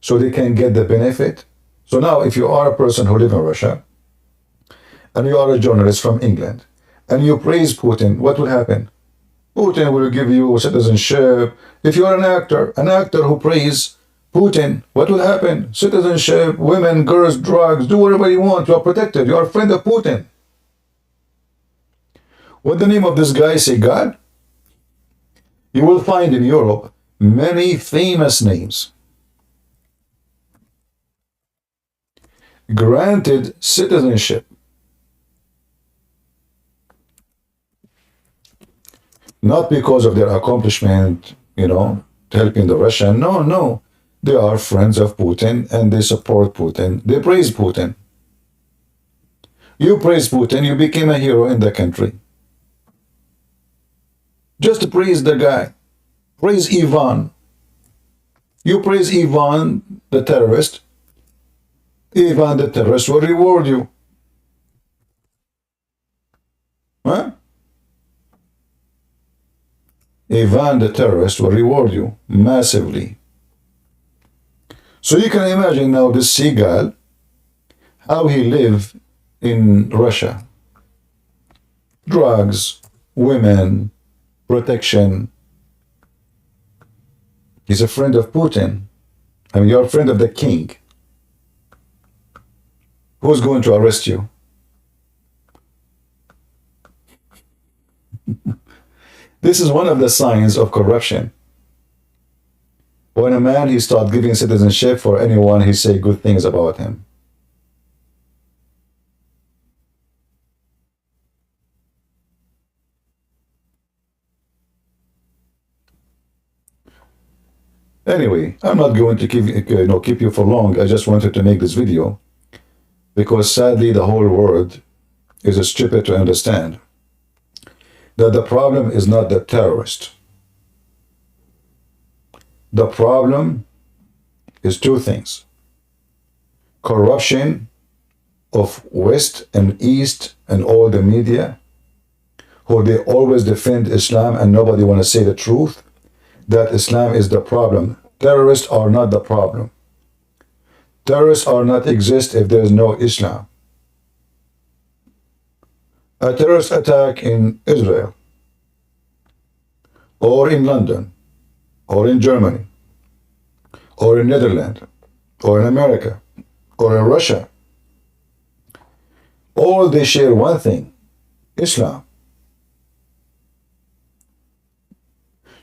so they can get the benefit. So now if you are a person who lives in Russia and you are a journalist from England and you praise Putin, what will happen? Putin will give you citizenship. If you are an actor who praise Putin, what will happen? Citizenship, women, girls, drugs, do whatever you want. You are protected. You are a friend of Putin. What the name of this guy say God? You will find in Europe many famous names granted citizenship, not because of their accomplishment, helping the Russian. No. They are friends of Putin and they support Putin. They praise Putin. You praise Putin, you became a hero in the country. Just praise the guy. Praise Ivan. You praise Ivan, the terrorist. Ivan, the terrorist, will reward you. Huh? Ivan, the terrorist, will reward you massively. So you can imagine now this seagull, how he lived in Russia. Drugs, women, protection. He's a friend of Putin. I mean, you're a friend of the king. Who's going to arrest you? This is one of the signs of corruption. When a man, he starts giving citizenship for anyone, he say good things about him. Anyway, I'm not going to keep you for long. I just wanted to make this video because sadly the whole world is stupid to understand that the problem is not the terrorist. The problem is two things: corruption of West and East and all the media, who they always defend Islam and nobody want to say the truth, that Islam is the problem. Terrorists are not the problem. Terrorists are not exist if there is no Islam. A terrorist attack in Israel, or in London, or in Germany, or in Netherlands, or in America, or in Russia, all they share one thing: Islam.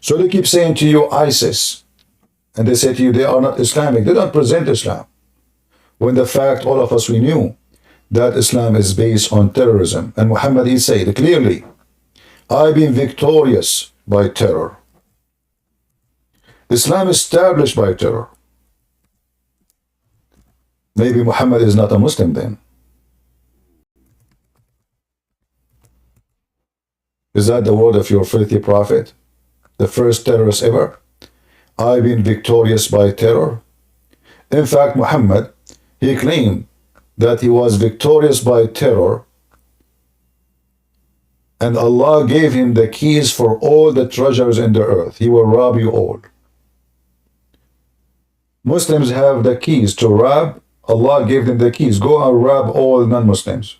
So they keep saying to you ISIS, and they say to you they are not Islamic. They don't present Islam. When the fact, all of us, we knew that Islam is based on terrorism. And Muhammad, he said clearly, I've been victorious by terror. Islam established by terror. Maybe Muhammad is not a Muslim then. Is that the word of your filthy prophet? The first terrorist ever? I've been victorious by terror. In fact, Muhammad, he claimed that he was victorious by terror, and Allah gave him the keys for all the treasures in the earth. He will rob you all. Muslims have the keys to rob. Allah gave them the keys. Go and rob all non-Muslims.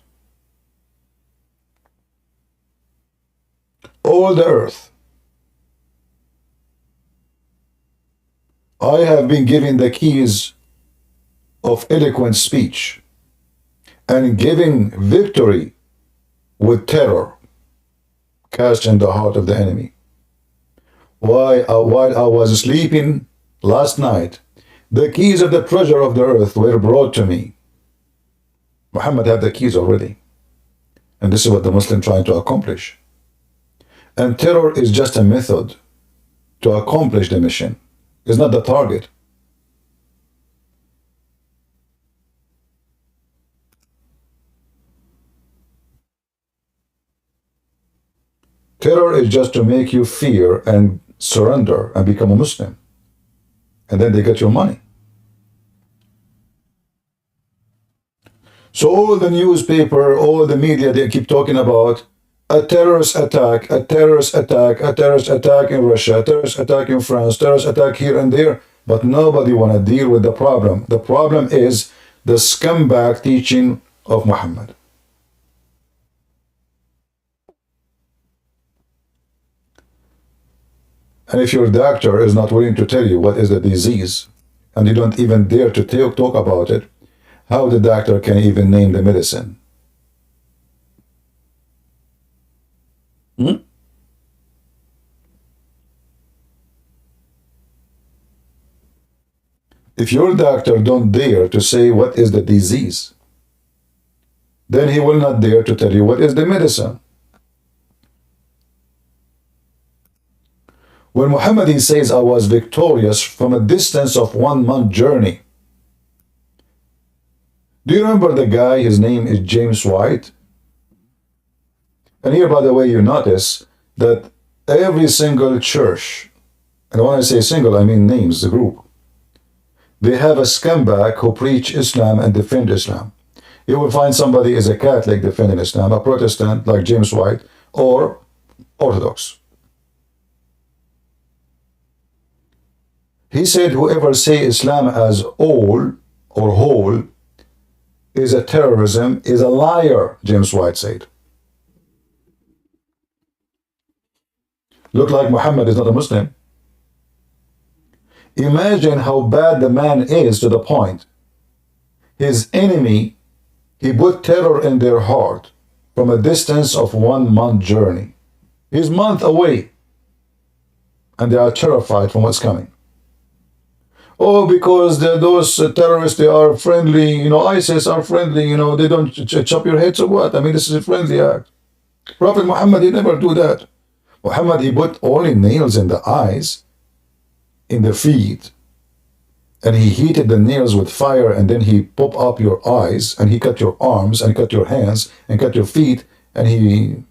All the earth. I have been given the keys of eloquent speech and giving victory with terror cast in the heart of the enemy. While I was sleeping last night, the keys of the treasure of the earth were brought to me. Muhammad had the keys already. And this is what the Muslim trying to accomplish. And terror is just a method to accomplish the mission. It's not the target. Terror is just to make you fear and surrender and become a Muslim. And then they get your money. So all the newspaper, all the media, they keep talking about a terrorist attack, a terrorist attack, a terrorist attack in Russia, a terrorist attack in France, terrorist attack here and there, but nobody want to deal with the problem. The problem is the scumbag teaching of Muhammad. And if your doctor is not willing to tell you what is the disease, and you don't even dare to talk about it, how the doctor can even name the medicine? If your doctor don't dare to say what is the disease, then he will not dare to tell you what is the medicine. When Muhammad he says, I was victorious from a distance of 1 month journey. Do you remember the guy, his name is James White? And here, by the way, you notice that every single church, and when I say single, I mean names, the group, they have a scumbag who preach Islam and defend Islam. You will find somebody is a Catholic defending Islam, a Protestant like James White, or Orthodox. He said, whoever say Islam as all or whole is a terrorism, is a liar, James White said. Look like Muhammad is not a Muslim. Imagine how bad the man is to the point. His enemy, he put terror in their heart from a distance of 1 month journey. He's a month away. And they are terrified from what's coming. Oh, because those terrorists, they are friendly, ISIS are friendly, they don't chop your heads or what? I mean, this is a friendly act. Prophet Muhammad, he never do that. Muhammad, he put only nails in the eyes, in the feet, and he heated the nails with fire, and then he pop up your eyes, and he cut your arms, and cut your hands, and cut your feet, and he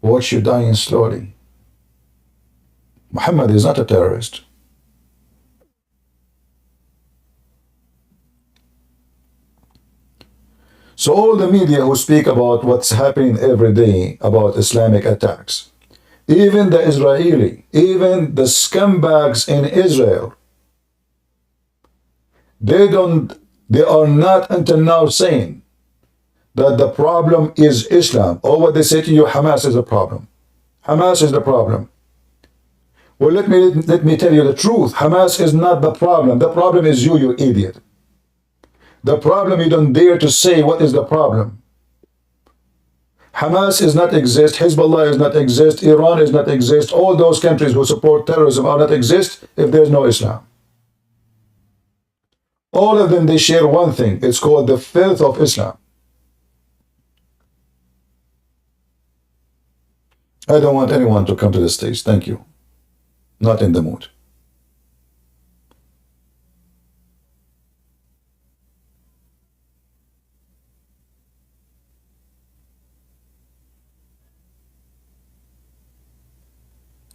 watch you dying slowly. Muhammad is not a terrorist. So all the media who speak about what's happening every day about Islamic attacks, even the Israeli, even the scumbags in Israel, they are not until now saying that the problem is Islam. Or what they say to you, Hamas is the problem. Hamas is the problem. Well, let me tell you the truth. Hamas is not the problem. The problem is you idiot. The problem, you don't dare to say what is the problem. Hamas is not exist, Hezbollah is not exist, Iran is not exist, all those countries who support terrorism are not exist if there's no Islam. All of them, they share one thing. It's called the filth of Islam. I don't want anyone to come to the stage. Thank you. Not in the mood.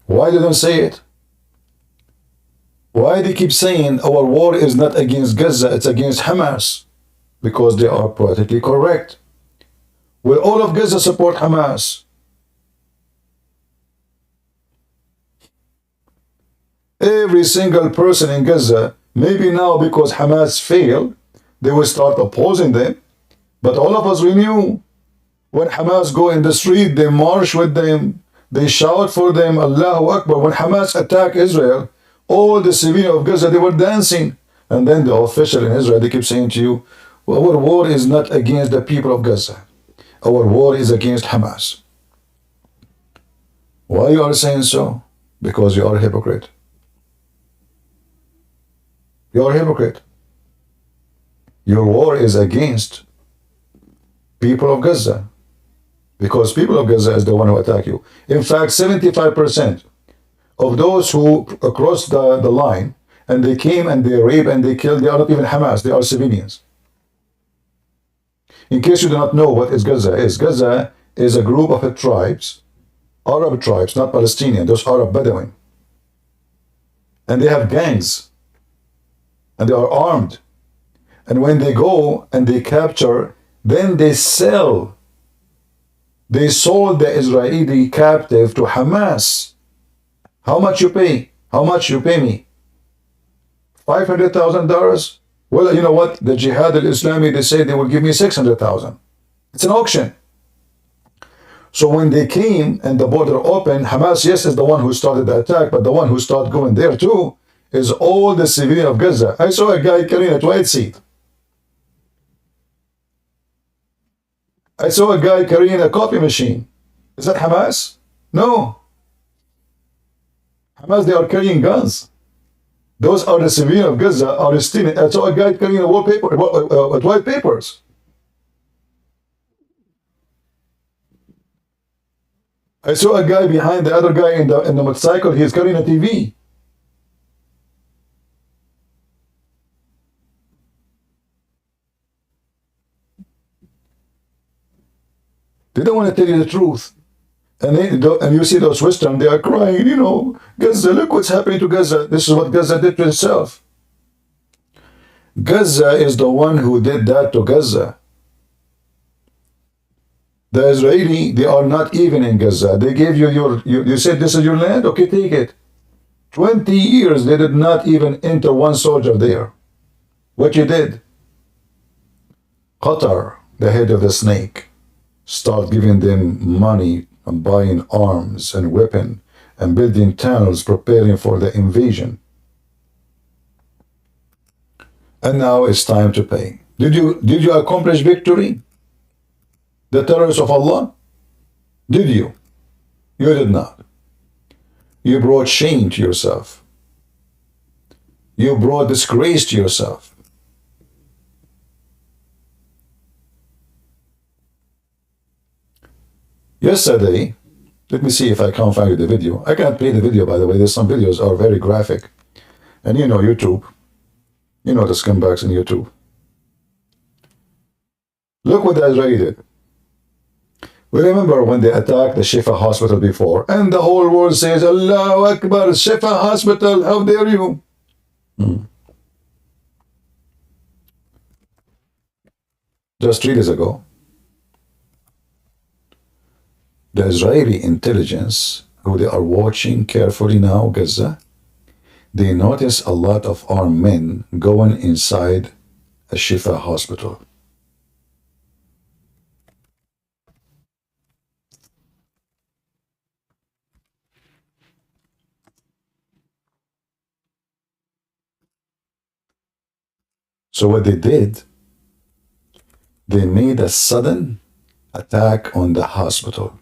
Why they don't say it? Why they keep saying our war is not against Gaza, it's against Hamas? Because they are politically correct. Will all of Gaza support Hamas? Every single person in Gaza Maybe now because Hamas failed, they will start opposing them. But all of us, we knew when Hamas go in the street, they march with them, they shout for them, Allahu Akbar. When Hamas attack Israel, all the civilians of Gaza, they were dancing. And then the official in Israel, they keep saying to you, our war is not against the people of Gaza. Our war is against Hamas. Why you are saying so? Because you are a hypocrite. You are a hypocrite. Your war is against people of Gaza. Because people of Gaza is the one who attack you. In fact, 75% of those who crossed the line and they came and they raped and they killed, they are not even Hamas, they are civilians. In case you do not know what Gaza is a group of tribes, Arab tribes, not Palestinian, those Arab Bedouin. And they have gangs. And they are armed. And when they go and they capture, then they sell. They sold the Israeli captive to Hamas. How much you pay? How much you pay me? $500,000? Well, you know what? The Jihad al-Islami, they say they will give me 600,000. It's an auction. So when they came and the border opened, Hamas, yes, is the one who started the attack, but the one who started going there too is all the civilians of Gaza. I saw a guy carrying a toilet seat. I saw a guy carrying a coffee machine. Is that Hamas? No. Hamas, they are carrying guns. Those are the civilians of Gaza, are stealing. I saw a guy carrying a wallpaper, toilet papers. I saw a guy behind the other guy in the motorcycle. He is carrying a TV. They don't want to tell you the truth. And you see those Western, they are crying, you know, Gaza, look what's happening to Gaza. This is what Gaza did to itself. Gaza is the one who did that to Gaza. The Israeli, they are not even in Gaza. They gave you you said this is your land? Okay, take it. 20 years they did not even enter one soldier there. What you did? Qatar, the head of the snake, start giving them money and buying arms and weapons and building tunnels preparing for the invasion. And now it's time to pay. Did you accomplish victory? The terrorists of Allah? Did you? You did not. You brought shame to yourself. You brought disgrace to yourself. Yesterday, let me see if I can find you the video. I can't play the video, by the way. There's some videos are very graphic. And you know YouTube. You know the scumbags in YouTube. Look what the Israeli did. We remember when they attacked the Shifa hospital before, and the whole world says, Allahu Akbar, Shifa hospital, how dare you? Just 3 days ago, the Israeli intelligence, who they are watching carefully now, Gaza, they notice a lot of armed men going inside a Shifa hospital. So what they did, they made a sudden attack on the hospital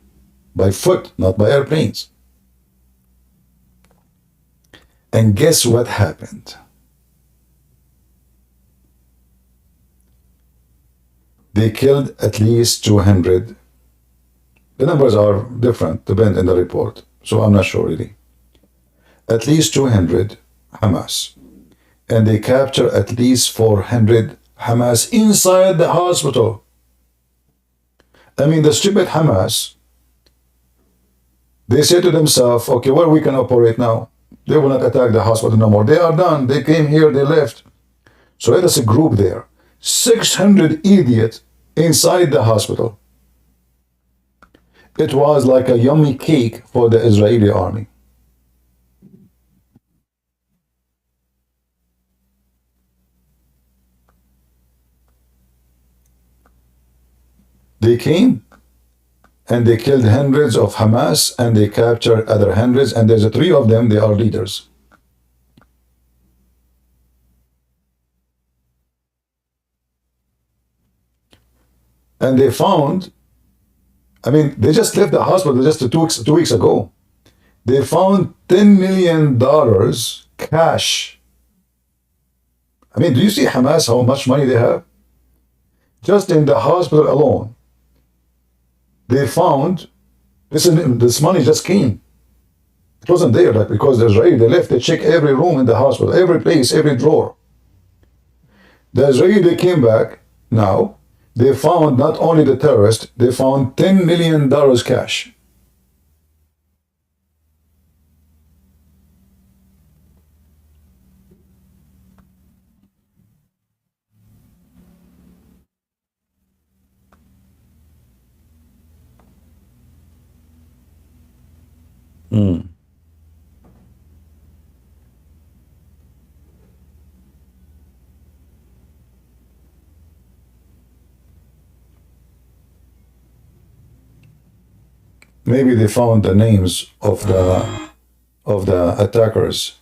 by foot, not by airplanes. And guess what happened? They killed at least 200. The numbers are different, depend on the report, so I'm not sure really. At least 200 Hamas. And they captured at least 400 Hamas inside the hospital. I mean, the stupid Hamas, they say to themselves, okay, where we can operate now? They will not attack the hospital no more. They are done. They came here, they left. So let us group there. 600 idiots inside the hospital. It was like a yummy cake for the Israeli army. They came and they killed hundreds of Hamas and they captured other hundreds, and there's three of them, they are leaders. And they found, I mean, they just left the hospital just 2 weeks ago. They found $10 million cash. I mean, do you see Hamas, how much money they have? Just in the hospital alone, they found, listen, this money just came. It wasn't there, like, because the Israeli, they left, they checked every room in the hospital, every place, every drawer. The Israeli, they came back now, they found not only the terrorist, they found $10 million cash. Maybe they found the names of the attackers.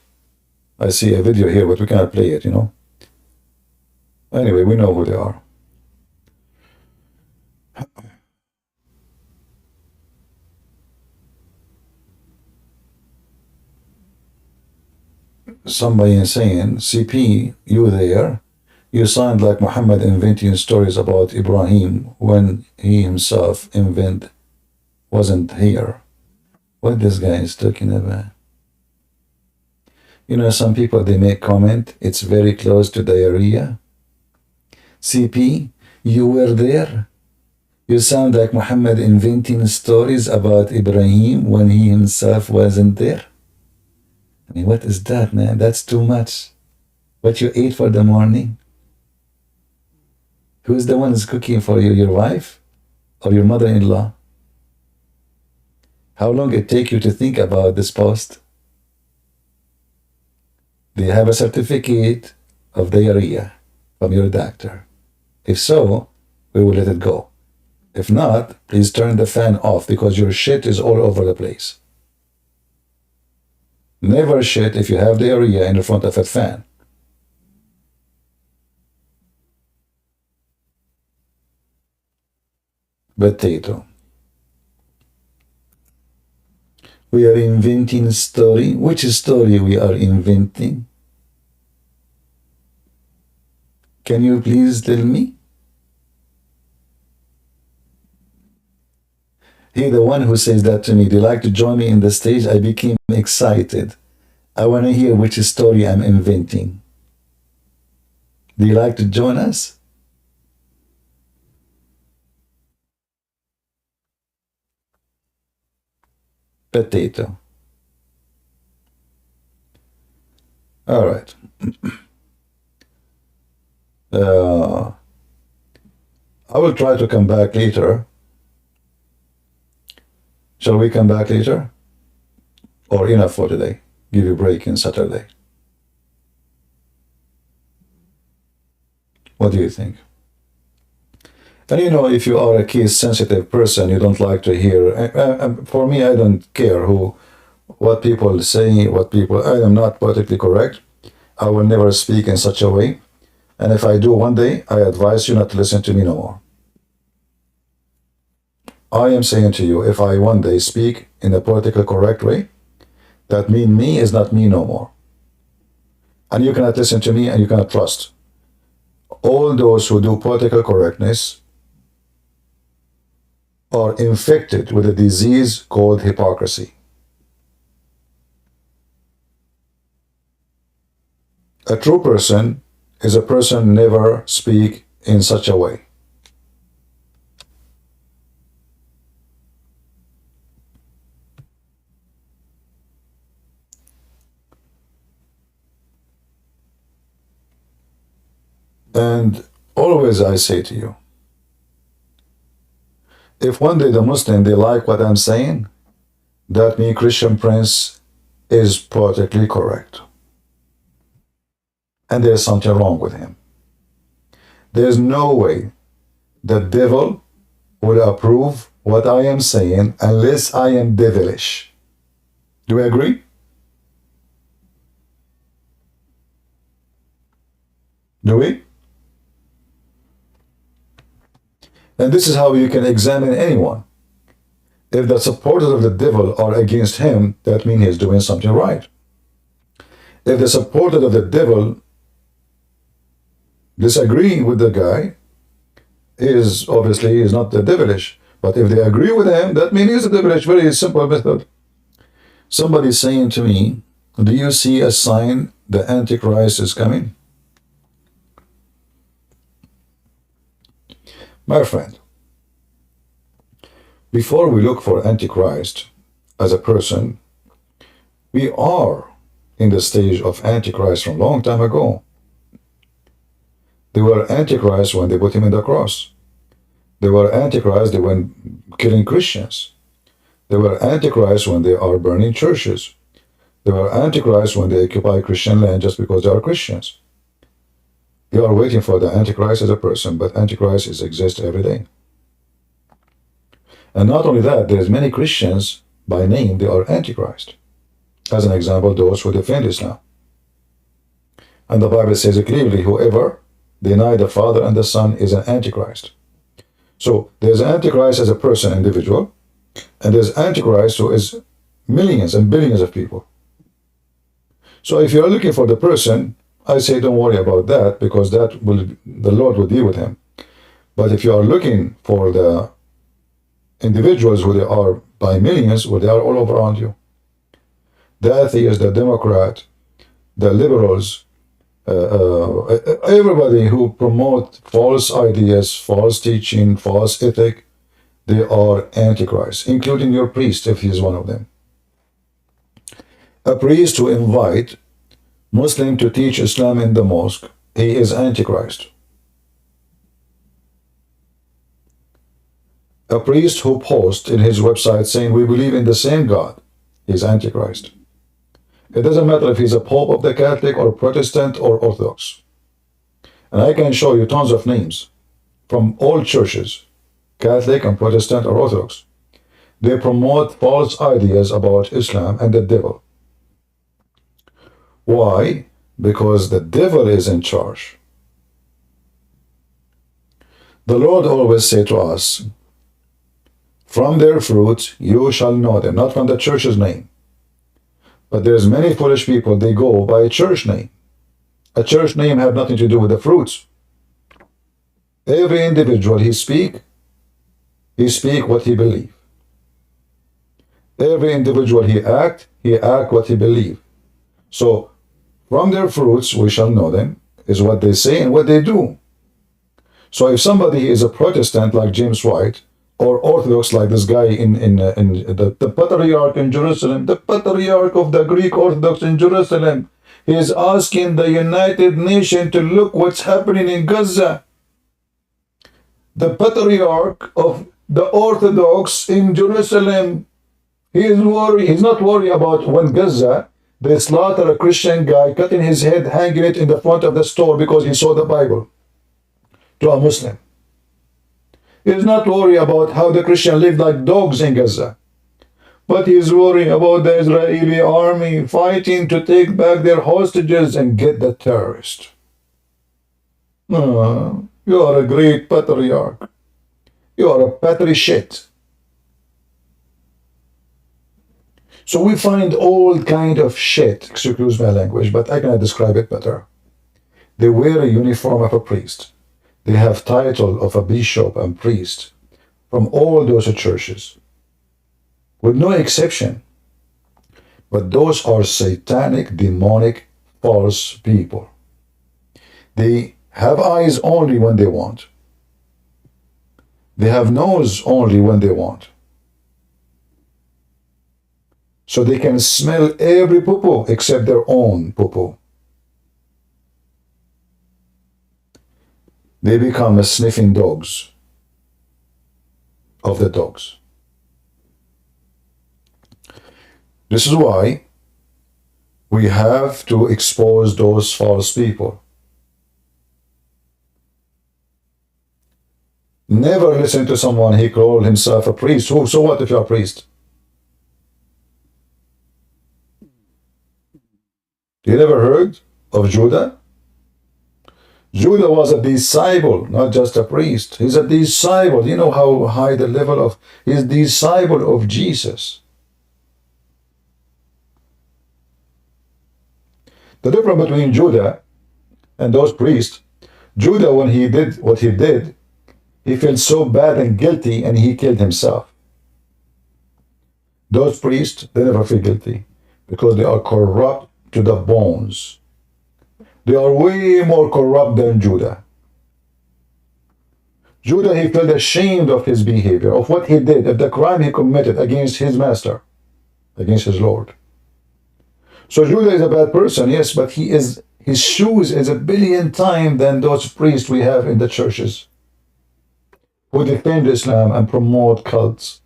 I see a video here, but we cannot play it, you know. Anyway, we know who they are. Somebody is saying, CP, you there? You sound like Muhammad inventing stories about Ibrahim when he himself wasn't here. What this guy is talking about? You know, some people, they make comment, it's very close to diarrhea. CP, you were there? You sound like Muhammad inventing stories about Ibrahim when he himself wasn't there. I mean, what is that, man? That's too much. What you ate for the morning? Who's the one who's cooking for you? Your wife or your mother-in-law? How long it take you to think about this post? Do you have a certificate of diarrhea from your doctor? If so, we will let it go. If not, please turn the fan off because your shit is all over the place. Never shit if you have diarrhea in the front of a fan. Potato. We are inventing a story. Which story we are inventing? Can you please tell me? He, the one who says that to me, do you like to join me in the stage? I became excited. I want to hear which story I'm inventing. Do you like to join us? Potato. All right. I will try to come back later. Shall we come back later? Or enough for today? Give you a break on Saturday. What do you think? And you know, if you are a case-sensitive person, you don't like to hear. For me, I don't care what people say, I am not politically correct. I will never speak in such a way. And if I do one day, I advise you not to listen to me no more. I am saying to you, if I one day speak in a politically correct way, that means me is not me no more. And you cannot listen to me and you cannot trust. All those who do political correctness are infected with a disease called hypocrisy. A true person is a person never speak in such a way. And always I say to you, if one day the Muslim, they like what I'm saying, that means Christian Prince is politically correct. And there's something wrong with him. There's no way the devil will approve what I am saying unless I am devilish. Do we agree? Do we? And this is how you can examine anyone. If the supporters of the devil are against him, that means he's doing something right. If the supporters of the devil disagree with the guy, is obviously is not the devilish. But if they agree with him, that means he's a devilish. Very simple method. Somebody saying to me, do you see a sign the Antichrist is coming? My friend, before we look for Antichrist as a person, we are in the stage of Antichrist from a long time ago. They were Antichrist when they put him in the cross. They were Antichrist, they were killing Christians. They were Antichrist when they are burning churches. They were Antichrist when they occupy Christian land just because they are Christians. You are waiting for the Antichrist as a person, but Antichrist exists every day. And not only that, there's many Christians by name, they are Antichrist. As an example, those who defend Islam. And the Bible says clearly, whoever deny the Father and the Son is an Antichrist. So there's Antichrist as a person, individual, and there's Antichrist who is millions and billions of people. So if you're looking for the person, I say don't worry about that, because that will, the Lord will deal with him. But if you are looking for the individuals who they are by millions, well, they are all over around you. The atheist, the Democrat, the liberals, everybody who promote false ideas, false teaching, false ethic, they are Antichrist, including your priest, if he is one of them. A priest who invite Muslim to teach Islam in the mosque, he is Antichrist. A priest who posts in his website saying we believe in the same God, he is Antichrist. It doesn't matter if he's a Pope of the Catholic or Protestant or Orthodox. And I can show you tons of names from all churches, Catholic and Protestant or Orthodox. They promote false ideas about Islam and the devil. Why? Because the devil is in charge. The Lord always said to us, from their fruits you shall know them, not from the church's name. But there's many foolish people, they go by a church name. A church name have nothing to do with the fruits. Every individual he speak what he believe. Every individual he act what he believe. So from their fruits we shall know them, is what they say and what they do. So if somebody is a Protestant like James White, or Orthodox like this guy in the Patriarch in Jerusalem, the Patriarch of the Greek Orthodox in Jerusalem, he is asking the United Nations to look what's happening in Gaza. The Patriarch of the Orthodox in Jerusalem, he is worried. He's not worried about when Gaza, they slaughter a Christian guy, cutting his head, hanging it in the front of the store because he saw the Bible to a Muslim. He's not worried about how the Christians live like dogs in Gaza. But he's worried about the Israeli army fighting to take back their hostages and get the terrorists. You are a great patriarch. You are a patriot. So we find all kind of shit, excuse my language, but I cannot describe it better. They wear a uniform of a priest. They have title of a bishop and priest from all those churches, with no exception. But those are satanic, demonic, false people. They have eyes only when they want. They have nose only when they want. So they can smell every poo-poo except their own poo-poo. They become sniffing dogs of the dogs. This is why we have to expose those false people. Never listen to someone he called himself a priest. Who? So what if you're a priest? You never heard of Judah? Judah was a disciple, not just a priest. He's a disciple. You know how high the level of, he's a disciple of Jesus. The difference between Judah and those priests, Judah, when he did what he did, he felt so bad and guilty and he killed himself. Those priests, they never feel guilty because they are corrupt to the bones. They are way more corrupt than Judah. Judah, he felt ashamed of his behavior, of what he did, of the crime he committed against his master, against his Lord. So Judah is a bad person, yes, but his shoes is 1 billion times than those priests we have in the churches who defend Islam and promote cults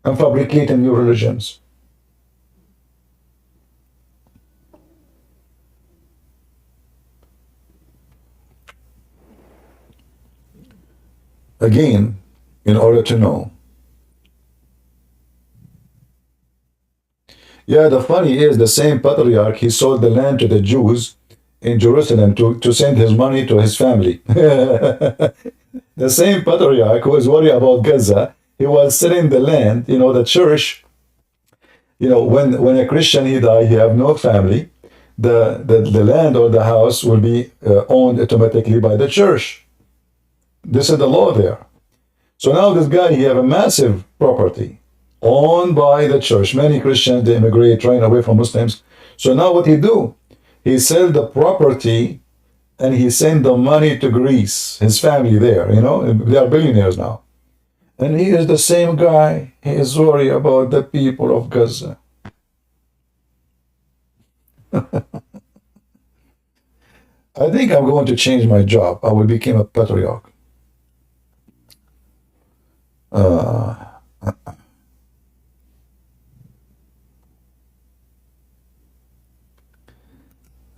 and fabricate new religions. Again, in order to know. Yeah, the funny is the same patriarch, he sold the land to the Jews in Jerusalem to send his money to his family. The same patriarch who is worried about Gaza, he was selling the land, the church. When a Christian he die, he have no family, the land or the house will be owned automatically by the church. This is the law there. So now this guy, he have a massive property owned by the church. Many Christians, they immigrate, trying away from Muslims. So now what he do? He sell the property and he send the money to Greece, his family there, they are billionaires now. And he is the same guy, he is worried about the people of Gaza. I think I'm going to change my job. I will become a patriarch.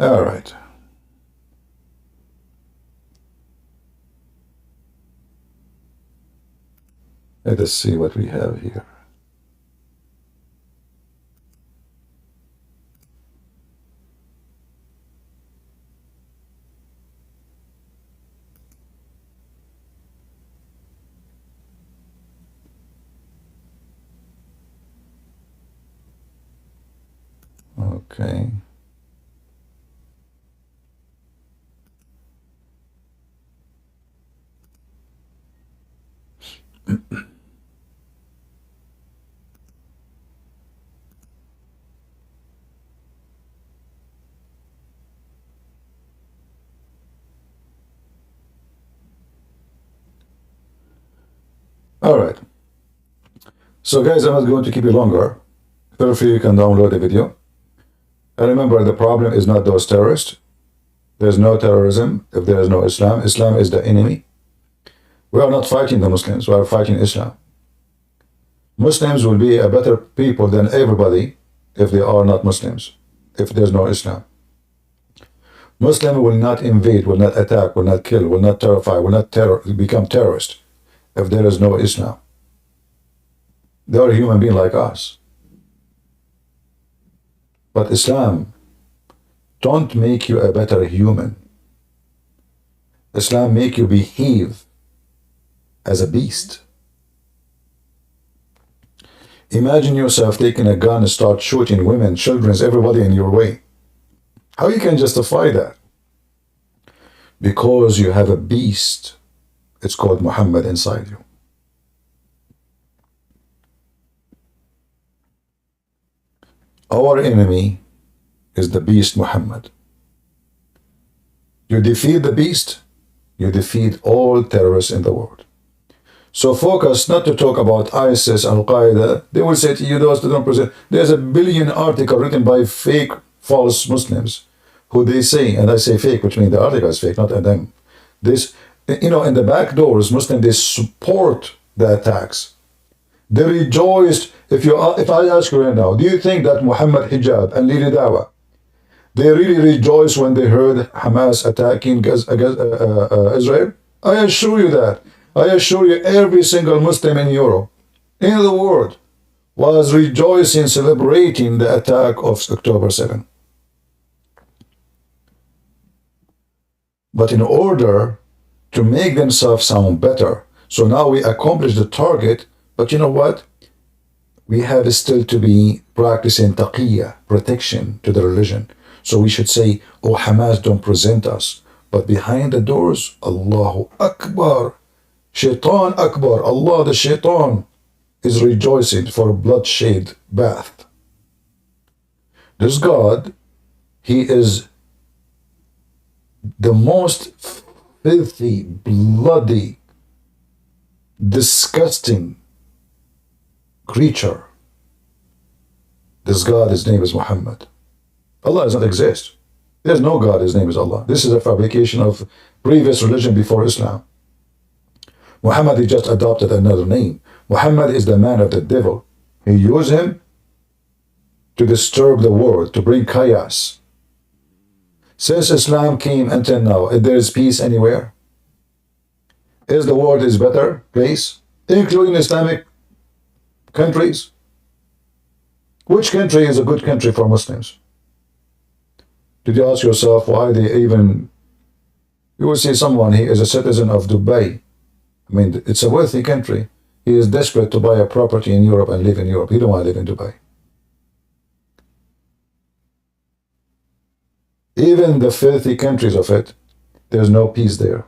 All right. Let us see what we have here. Okay. All right. So guys, I'm not going to keep you longer. Feel free, you can download the video. And remember, the problem is not those terrorists. There's no terrorism if there is no Islam. Islam is the enemy. We are not fighting the Muslims, we are fighting Islam. Muslims will be a better people than everybody if they are not Muslims, if there's no Islam. Muslims will not invade, will not attack, will not kill, will not terrify, will not become terrorists if there is no Islam. They are a human being like us. But Islam don't make you a better human. Islam make you behave as a beast. Imagine yourself taking a gun and start shooting women, children, everybody in your way. How you can justify that? Because you have a beast. It's called Muhammad inside you. Our enemy is the beast Muhammad. You defeat the beast, you defeat all terrorists in the world. So focus not to talk about ISIS, Al-Qaeda. They will say to you, those that don't present. There's a billion article written by fake, false Muslims who they say, and I say fake, which means the article is fake, not them. This, in the back doors, Muslims, they support the attacks. They rejoiced. If I ask you right now, do you think that Muhammad Hijab and Lili Dawa, they really rejoiced when they heard Hamas attacking Israel? I assure you that. I assure you every single Muslim in Europe, in the world, was rejoicing, celebrating the attack of October 7. But in order to make themselves sound better, so now we accomplished the target, but you know what? We have still to be practicing taqiyya, protection to the religion. So we should say, oh Hamas, don't present us. But behind the doors, Allahu Akbar, Shaitan Akbar, Allah the Shaitan is rejoicing for a bloodshed bath. This God, he is the most filthy, bloody, disgusting creature. This God, his name is Muhammad. Allah does not exist. There's no God, his name is Allah. This is a fabrication of previous religion before Islam. Muhammad, he just adopted another name. Muhammad is the man of the devil. He used him to disturb the world, to bring chaos. Since Islam came until now, there is peace anywhere? Is the world a better place, including Islamic countries? Which country is a good country for Muslims? Did you ask yourself why they even... You will see someone, he is a citizen of Dubai. I mean, it's a wealthy country. He is desperate to buy a property in Europe and live in Europe. He don't want to live in Dubai. Even the filthy countries of it, there's no peace there.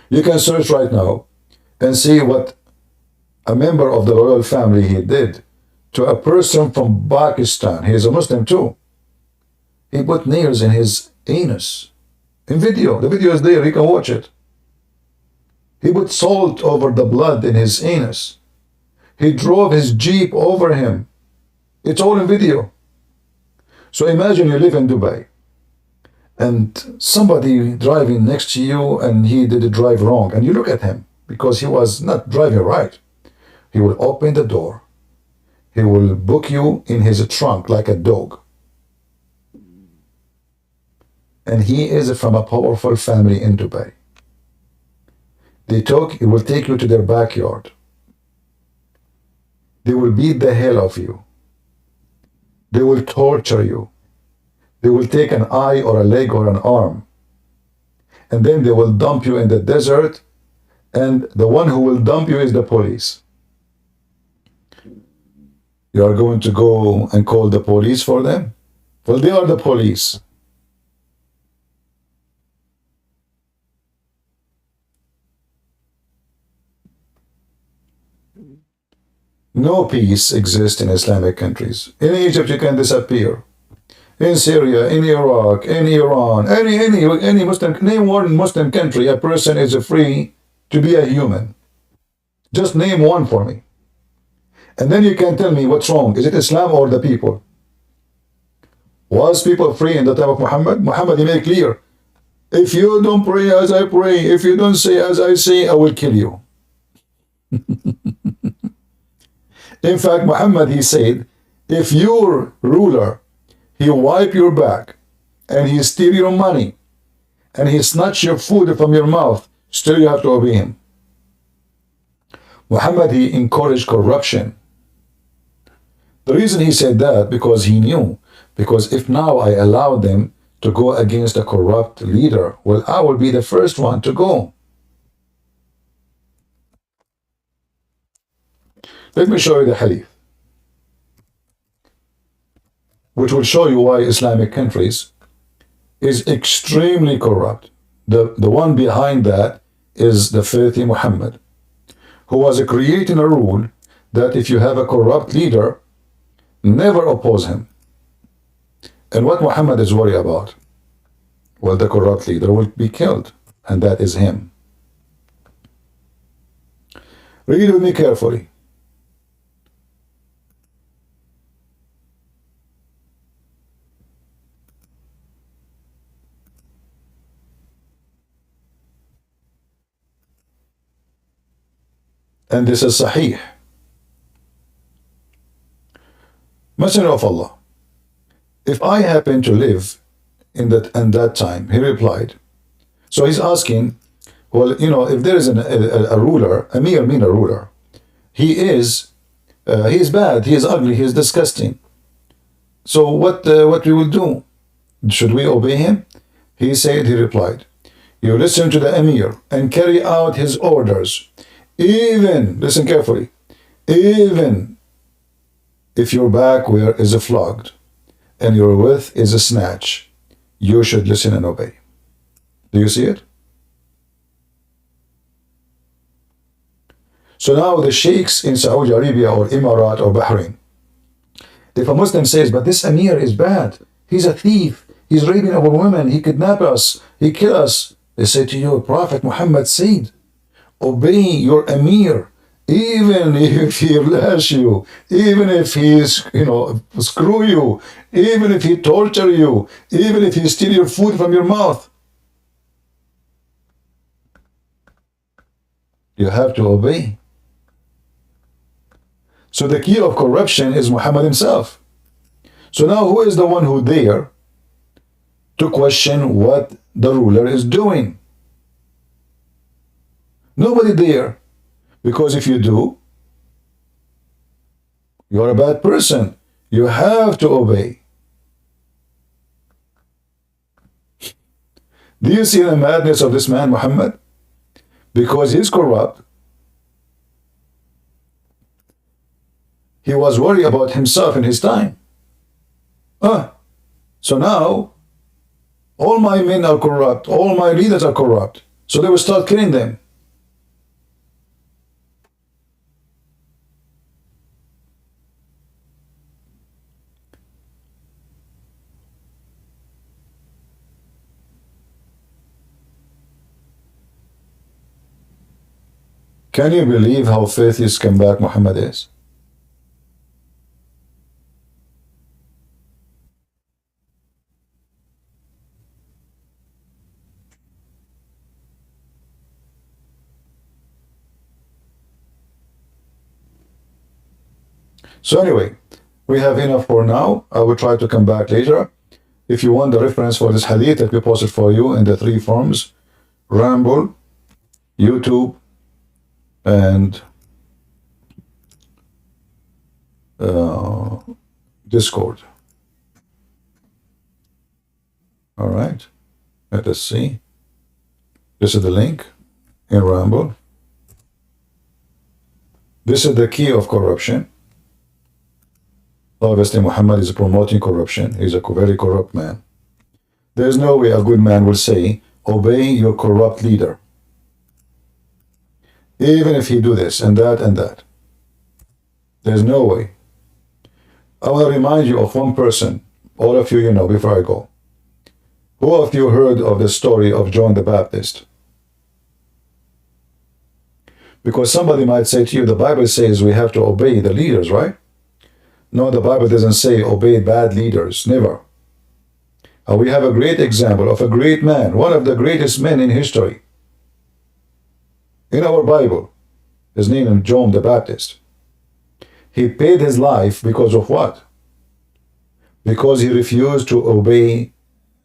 You can search right now and see what a member of the royal family he did to a person from Pakistan. He is a Muslim too. He put nails in his anus. In video. The video is there. You can watch it. He put salt over the blood in his anus. He drove his jeep over him. It's all in video. So imagine you live in Dubai and somebody driving next to you and he did drive wrong and you look at him because he was not driving right. He will open the door. He will book you in his trunk like a dog. And he is from a powerful family in Dubai. He will take you to their backyard. They will beat the hell of you. They will torture you. They will take an eye or a leg or an arm. And then they will dump you in the desert. And the one who will dump you is the police. You are going to go and call the police for them? Well, they are the police. No peace exists in Islamic countries. In Egypt, you can disappear. In Syria, in Iraq, in Iran, any Muslim, name one Muslim country, a person is free to be a human. Just name one for me. And then you can tell me what's wrong. Is it Islam or the people? Was people free in the time of Muhammad? Muhammad, he made clear, if you don't pray as I pray, if you don't say as I say, I will kill you. In fact, Muhammad, he said, if your ruler, he wipe your back, and he steal your money, and he snatch your food from your mouth, still you have to obey him. Muhammad, he encouraged corruption. The reason he said that, because he knew, because if now I allow them to go against a corrupt leader, well, I will be the first one to go. Let me show you the hadith, which will show you why Islamic countries is extremely corrupt. The one behind that is the filthy Muhammad, who was creating a rule that if you have a corrupt leader, never oppose him. And what Muhammad is worried about? Well, the corrupt leader will be killed, and that is him. Read with me carefully. And this is Sahih. Messenger of Allah, if I happen to live in that time, he replied. So he's asking, Well, if there is a ruler, Amir mean a ruler, he is bad, he is ugly, he is disgusting. So what we will do? Should we obey him? He replied, you listen to the Emir and carry out his orders, even, listen carefully, even if your back is flogged and your width is a snatch, you should listen and obey. Do you see it? So now the sheikhs in Saudi Arabia or Emirat or Bahrain, if a Muslim says, but this Amir is bad, he's a thief, he's raping our women, he kidnapped us, he killed us, they say to you, Prophet Muhammad said, obey your Amir, even if he lash you, even if he screw you, even if he torture you, even if he steal your food from your mouth. You have to obey. So the key of corruption is Muhammad himself. So now who is the one who dare to question what the ruler is doing? Nobody dare. Because if you do, you're a bad person. You have to obey. Do you see the madness of this man, Muhammad? Because he's corrupt. He was worried about himself in his time. So now, all my men are corrupt, all my leaders are corrupt. So they will start killing them. Can you believe how filthy scumbag Muhammad is? So anyway, we have enough for now. I will try to come back later. If you want the reference for this hadith that we posted for you in the 3 forms, Ramble, YouTube, and Discord. All right, let us see. This is the link in Ramble. This is the key of corruption. Obviously, Muhammad is promoting corruption. He's a very corrupt man. There's no way a good man will say, obey your corrupt leader. Even if he do this and that and that. There's no way. I want to remind you of one person, all of you know, before I go. Who of you heard of the story of John the Baptist? Because somebody might say to you, the Bible says we have to obey the leaders, right? No, the Bible doesn't say obey bad leaders, never. And we have a great example of a great man, one of the greatest men in history. In our Bible, his name is John the Baptist. He paid his life because of what? Because he refused to obey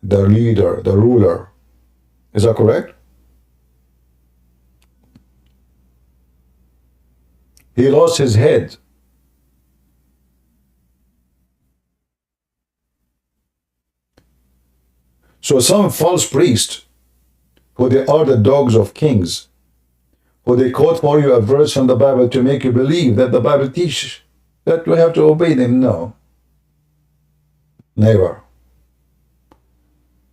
the leader, the ruler. Is that correct? He lost his head. So some false priest, who they are the dogs of kings, who they quote for you a verse from the Bible to make you believe that the Bible teaches that we have to obey them. No. Never.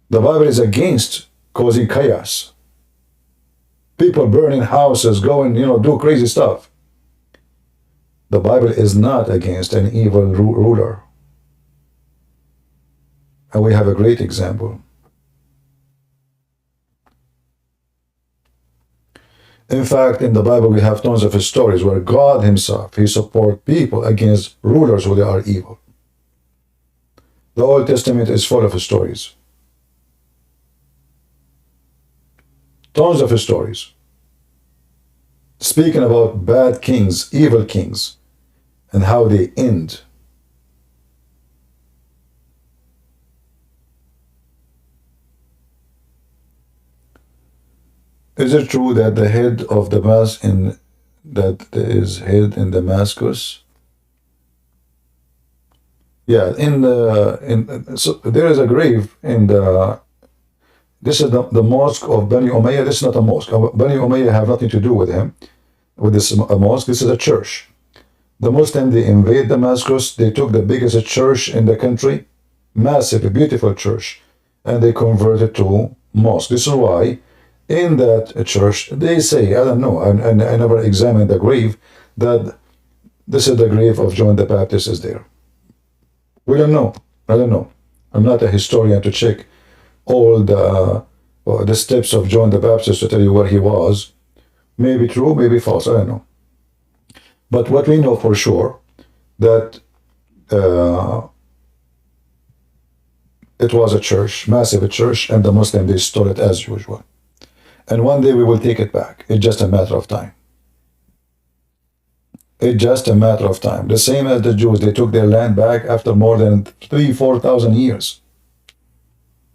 The Bible is against causing chaos. People burning houses, going, do crazy stuff. The Bible is not against an evil ruler. And we have a great example. In fact, in the Bible, we have tons of stories where God himself, he supports people against rulers who they are evil. The Old Testament is full of stories. Tons of stories. Speaking about bad kings, evil kings, and how they end. Is it true that the head of the mass in that is hid in Damascus? Yeah, so there is a grave in the. This is the mosque of Bani Umayyah. This is not a mosque. Bani Umayyah have nothing to do with him, with this a mosque. This is a church. The Muslims, they invade Damascus. They took the biggest church in the country, massive, beautiful church, and they converted to mosque. This is why in that church they say, I don't know, I never examined the grave, that this is the grave of John the Baptist is there. We don't know. I don't know. I'm not a historian to check all the steps of John the Baptist to tell you where he was. Maybe true, maybe false. I don't know. But what we know for sure, that it was a church, massive church, and the Muslims, they stole it as usual. And one day we will take it back. It's just a matter of time. It's just a matter of time. The same as the Jews, they took their land back after more than 3,000-4,000 years.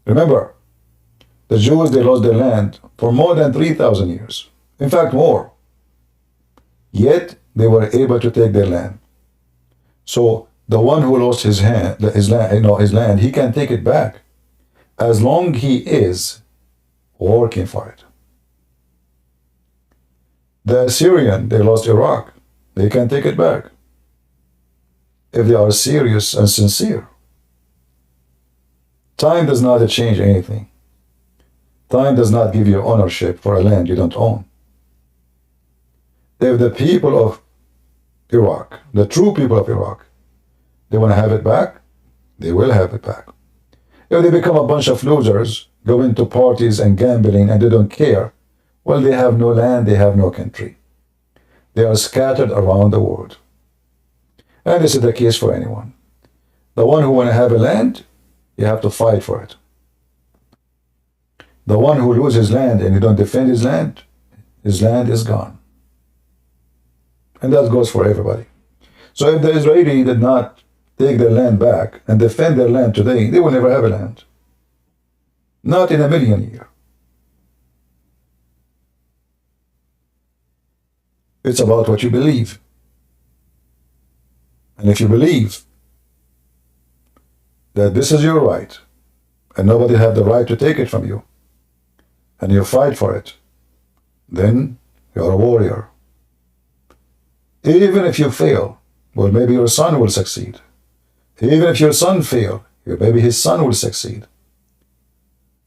Remember, the Jews, they lost their land for more than 3,000 years. In fact, more. Yet, they were able to take their land. So, the one who lost his land, he can take it back as long he is working for it. The Assyrian, they lost Iraq. They can take it back if they are serious and sincere. Time does not change anything. Time does not give you ownership for a land you don't own. If the people of Iraq, the true people of Iraq, they want to have it back, they will have it back. If they become a bunch of losers, going to parties and gambling and they don't care, well, they have no land, they have no country. They are scattered around the world. And this is the case for anyone. The one who want to have a land, you have to fight for it. The one who loses land and you don't defend his land is gone. And that goes for everybody. So if the Israeli did not take their land back and defend their land today, they will never have a land. Not in a million years. It's about what you believe. And if you believe that this is your right, and nobody have the right to take it from you, and you fight for it, then you're a warrior. Even if you fail, well, maybe your son will succeed. Even if your son fail, maybe his son will succeed.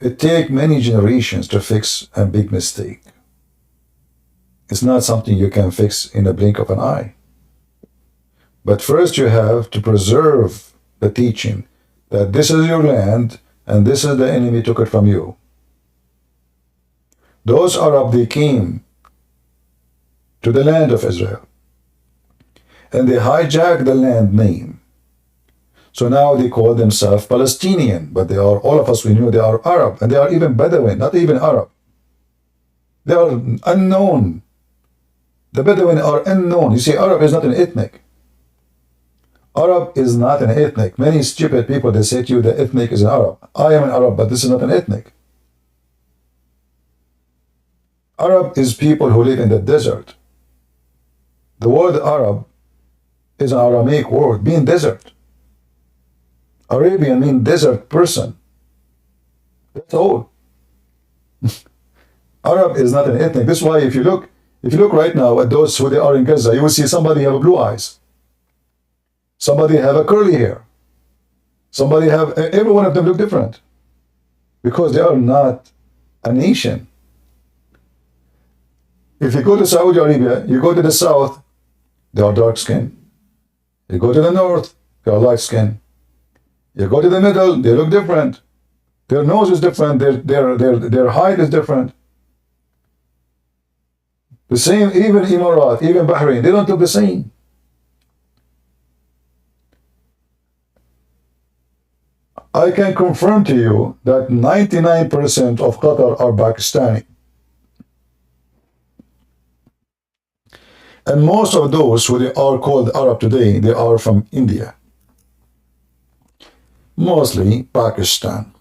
It takes many generations to fix a big mistake. It's not something you can fix in a blink of an eye. But first you have to preserve the teaching that this is your land and this is the enemy took it from you. Those Arab, they came to the land of Israel and they hijacked the land name. So now they call themselves Palestinian, but they are, all of us, we knew they are Arab, and they are even Bedouin, not even Arab. They are unknown. The Bedouin are unknown. You see, Arab is not an ethnic. Arab is not an ethnic. Many stupid people, they say to you, the ethnic is an Arab. I am an Arab, but this is not an ethnic. Arab is people who live in the desert. The word Arab is an Aramaic word, meaning desert. Arabian means desert person. That's all. Arab is not an ethnic. That's why if you look right now at those who they are in Gaza, you will see somebody have blue eyes. Somebody have a curly hair. Somebody have, every one of them look different. Because they are not a nation. If you go to Saudi Arabia, you go to the south, they are dark skinned. You go to the north, they are light skinned. You go to the middle, they look different. Their nose is different, their height is different. The same, even Emirat, even Bahrain, they don't look the same. I can confirm to you that 99% of Qatar are Pakistani. And most of those who they are called Arab today, they are from India. Mostly Pakistan.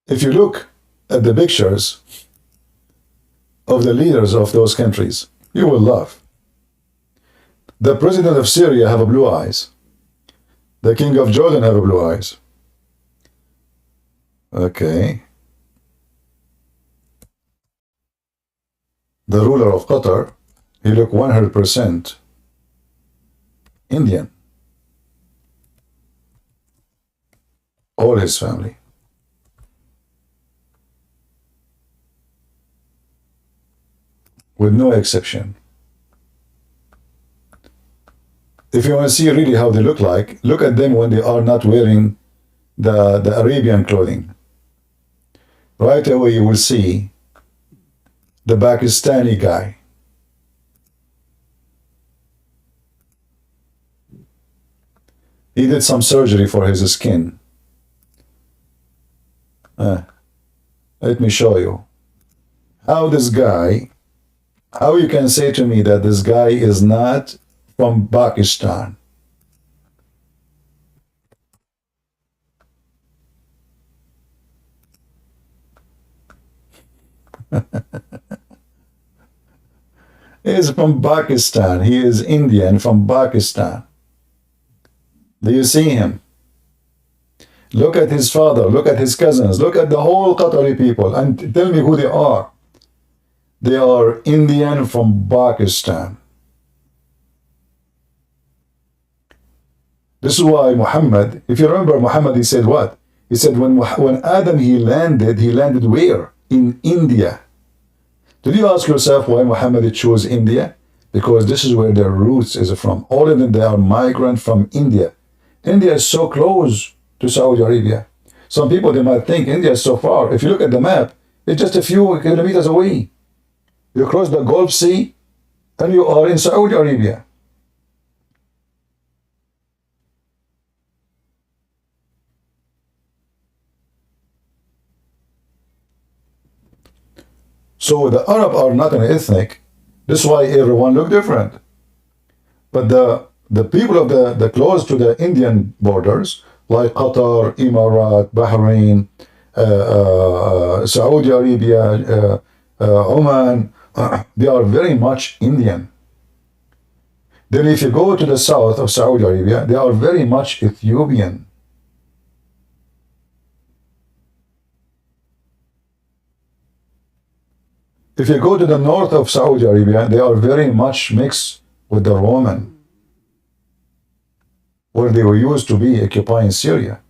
If you look at the pictures of the leaders of those countries, you will laugh. The president of Syria have blue eyes. The king of Jordan have blue eyes. Okay. The ruler of Qatar, he look 100% Indian. All his family. With no exception. If you want to see really how they look like, look at them when they are not wearing the Arabian clothing. Right away you will see the Pakistani guy. He did some surgery for his skin. Let me show you. How this guy, how you can say to me that this guy is not from Pakistan? He is from Pakistan. He is Indian from Pakistan. Do you see him? Look at his father, look at his cousins, look at the whole Qatari people and tell me who they are. They are Indian from Pakistan. This is why Muhammad, if you remember Muhammad, he said what? He said when Adam he landed where? In India. Did you ask yourself why Muhammad chose India? Because this is where their roots is from. All of them, they are migrant from India. India is so close to Saudi Arabia. Some people, they might think India is so far. If you look at the map, it's just a few kilometers away. You cross the Gulf Sea and you are in Saudi Arabia. So the Arab are not an ethnic. This is why everyone look different. But the people of the close to the Indian borders, like Qatar, Emirat, Bahrain, Saudi Arabia, Oman, they are very much Indian. Then if you go to the south of Saudi Arabia, they are very much Ethiopian. If you go to the north of Saudi Arabia, they are very much mixed with the Roman, where they were used to be occupying Syria.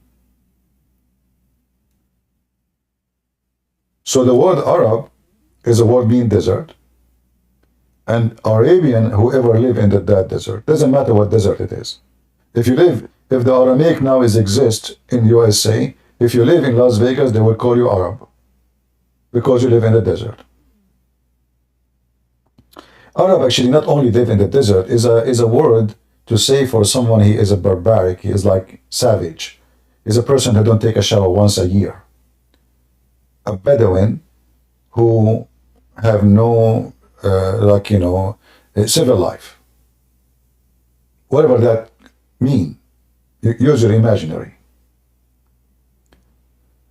So the word Arab is a word meaning desert, and Arabian, whoever live in that desert, doesn't matter what desert it is. If the Aramaic now exists in USA, if you live in Las Vegas, they will call you Arab, because you live in the desert. Arab actually not only live in the desert, is a word to say for someone he is a barbaric, he is like savage. He's a person who don't take a shower once a year. A Bedouin who have no, civil life. Whatever that mean, use your imaginary.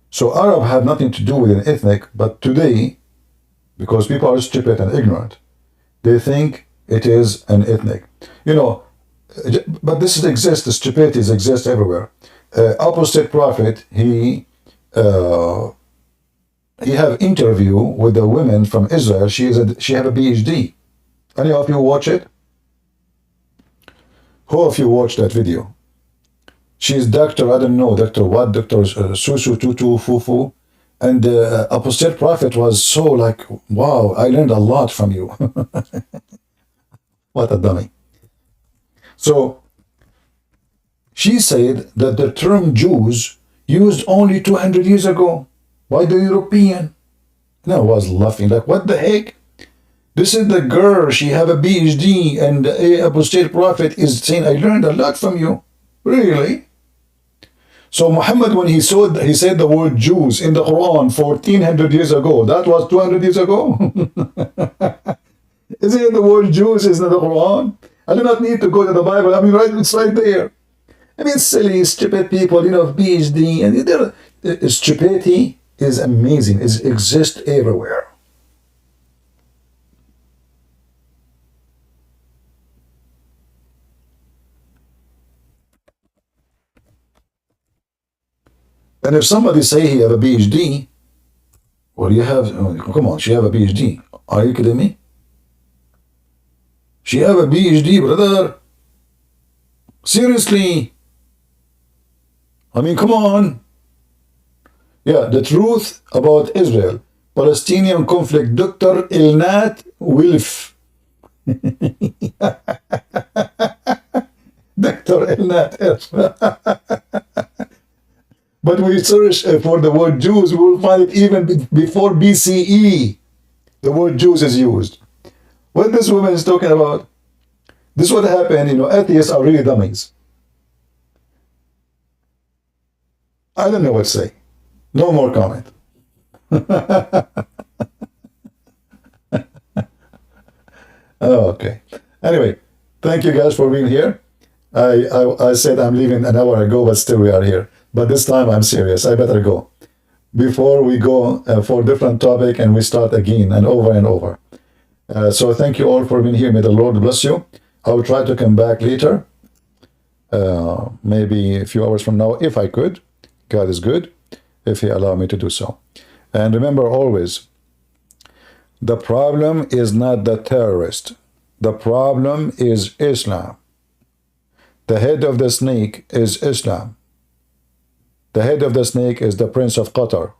So Arab have nothing to do with an ethnic, but today, because people are stupid and ignorant, they think it is an ethnic. But this exists, the stupidity exists everywhere. Apostate prophet, he have interview with a woman from Israel. She have a PhD. Any of you watch it? Who of you watched that video? She's doctor, I don't know, doctor what, doctor Susu Tutu Fufu. And the apostate prophet was so like, wow, I learned a lot from you. What a dummy. So she said that the term Jews used only 200 years ago by the European. And I was laughing like, what the heck? This is the girl, she have a PhD, and the apostate prophet is saying, I learned a lot from you. Really? So Muhammad, when he said the word Jews in the Quran 1400 years ago, that was 200 years ago. Isn't it the word Jews is in the Quran? I do not need to go to the Bible. I mean, it's right there. I mean, silly, stupid people, PhD, and stupidity is amazing. It exists everywhere. And if somebody say he have a PhD, well, you have, come on, she have a PhD. Are you kidding me? She have a PhD, brother. Seriously. I mean, come on. Yeah, the truth about Israel. Palestinian conflict, Dr. Elnat Wilf. Dr. Elnat Wilf. But we search for the word Jews, we will find it even before BCE. The word Jews is used. What this woman is talking about, this is what happened, atheists are really dummies. I don't know what to say. No more comment. Okay. Anyway, thank you guys for being here. I said I'm leaving an hour ago, but still we are here. But this time I'm serious. I better go. Before we go for a different topic and we start again and over. So thank you all for being here. May the Lord bless you. I will try to come back later. Maybe a few hours from now, if I could. God is good, if He allow me to do so. And remember always, the problem is not the terrorist. The problem is Islam. The head of the snake is Islam. The head of the snake is the Prince of Qatar.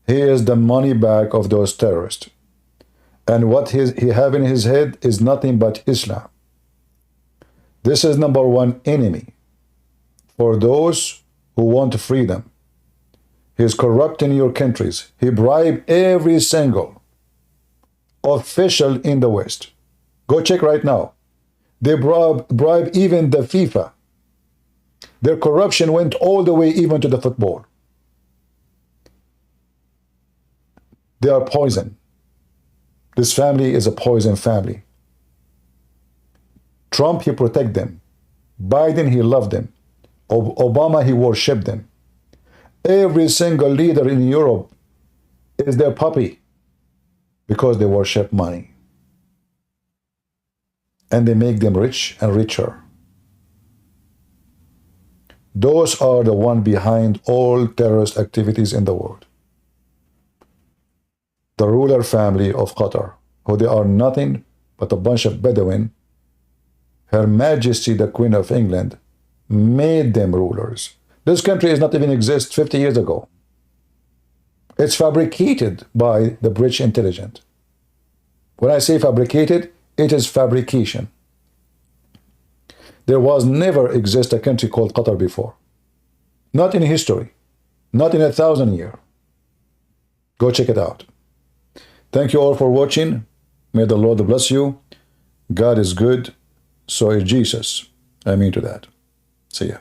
He is the money bag of those terrorists. And what he have in his head is nothing but Islam. This is number one enemy for those who want freedom. He is corrupting your countries. He bribed every single official in the West. Go check right now. They bribe even the FIFA. Their corruption went all the way even to the football. They are poison. This family is a poison family. Trump, he protect them. Biden, he loved them. Obama, he worshipped them. Every single leader in Europe is their puppy because they worship money. And they make them rich and richer. Those are the one behind all terrorist activities in the world. The ruler family of Qatar, who they are nothing but a bunch of Bedouin. Her Majesty, the Queen of England, made them rulers. This country does not even exist 50 years ago. It's fabricated by the British intelligence. When I say fabricated, it is fabrication. There was never exist a country called Qatar before. Not in history. Not in 1,000 years. Go check it out. Thank you all for watching. May the Lord bless you. God is good. So is Jesus. I mean to that. See ya.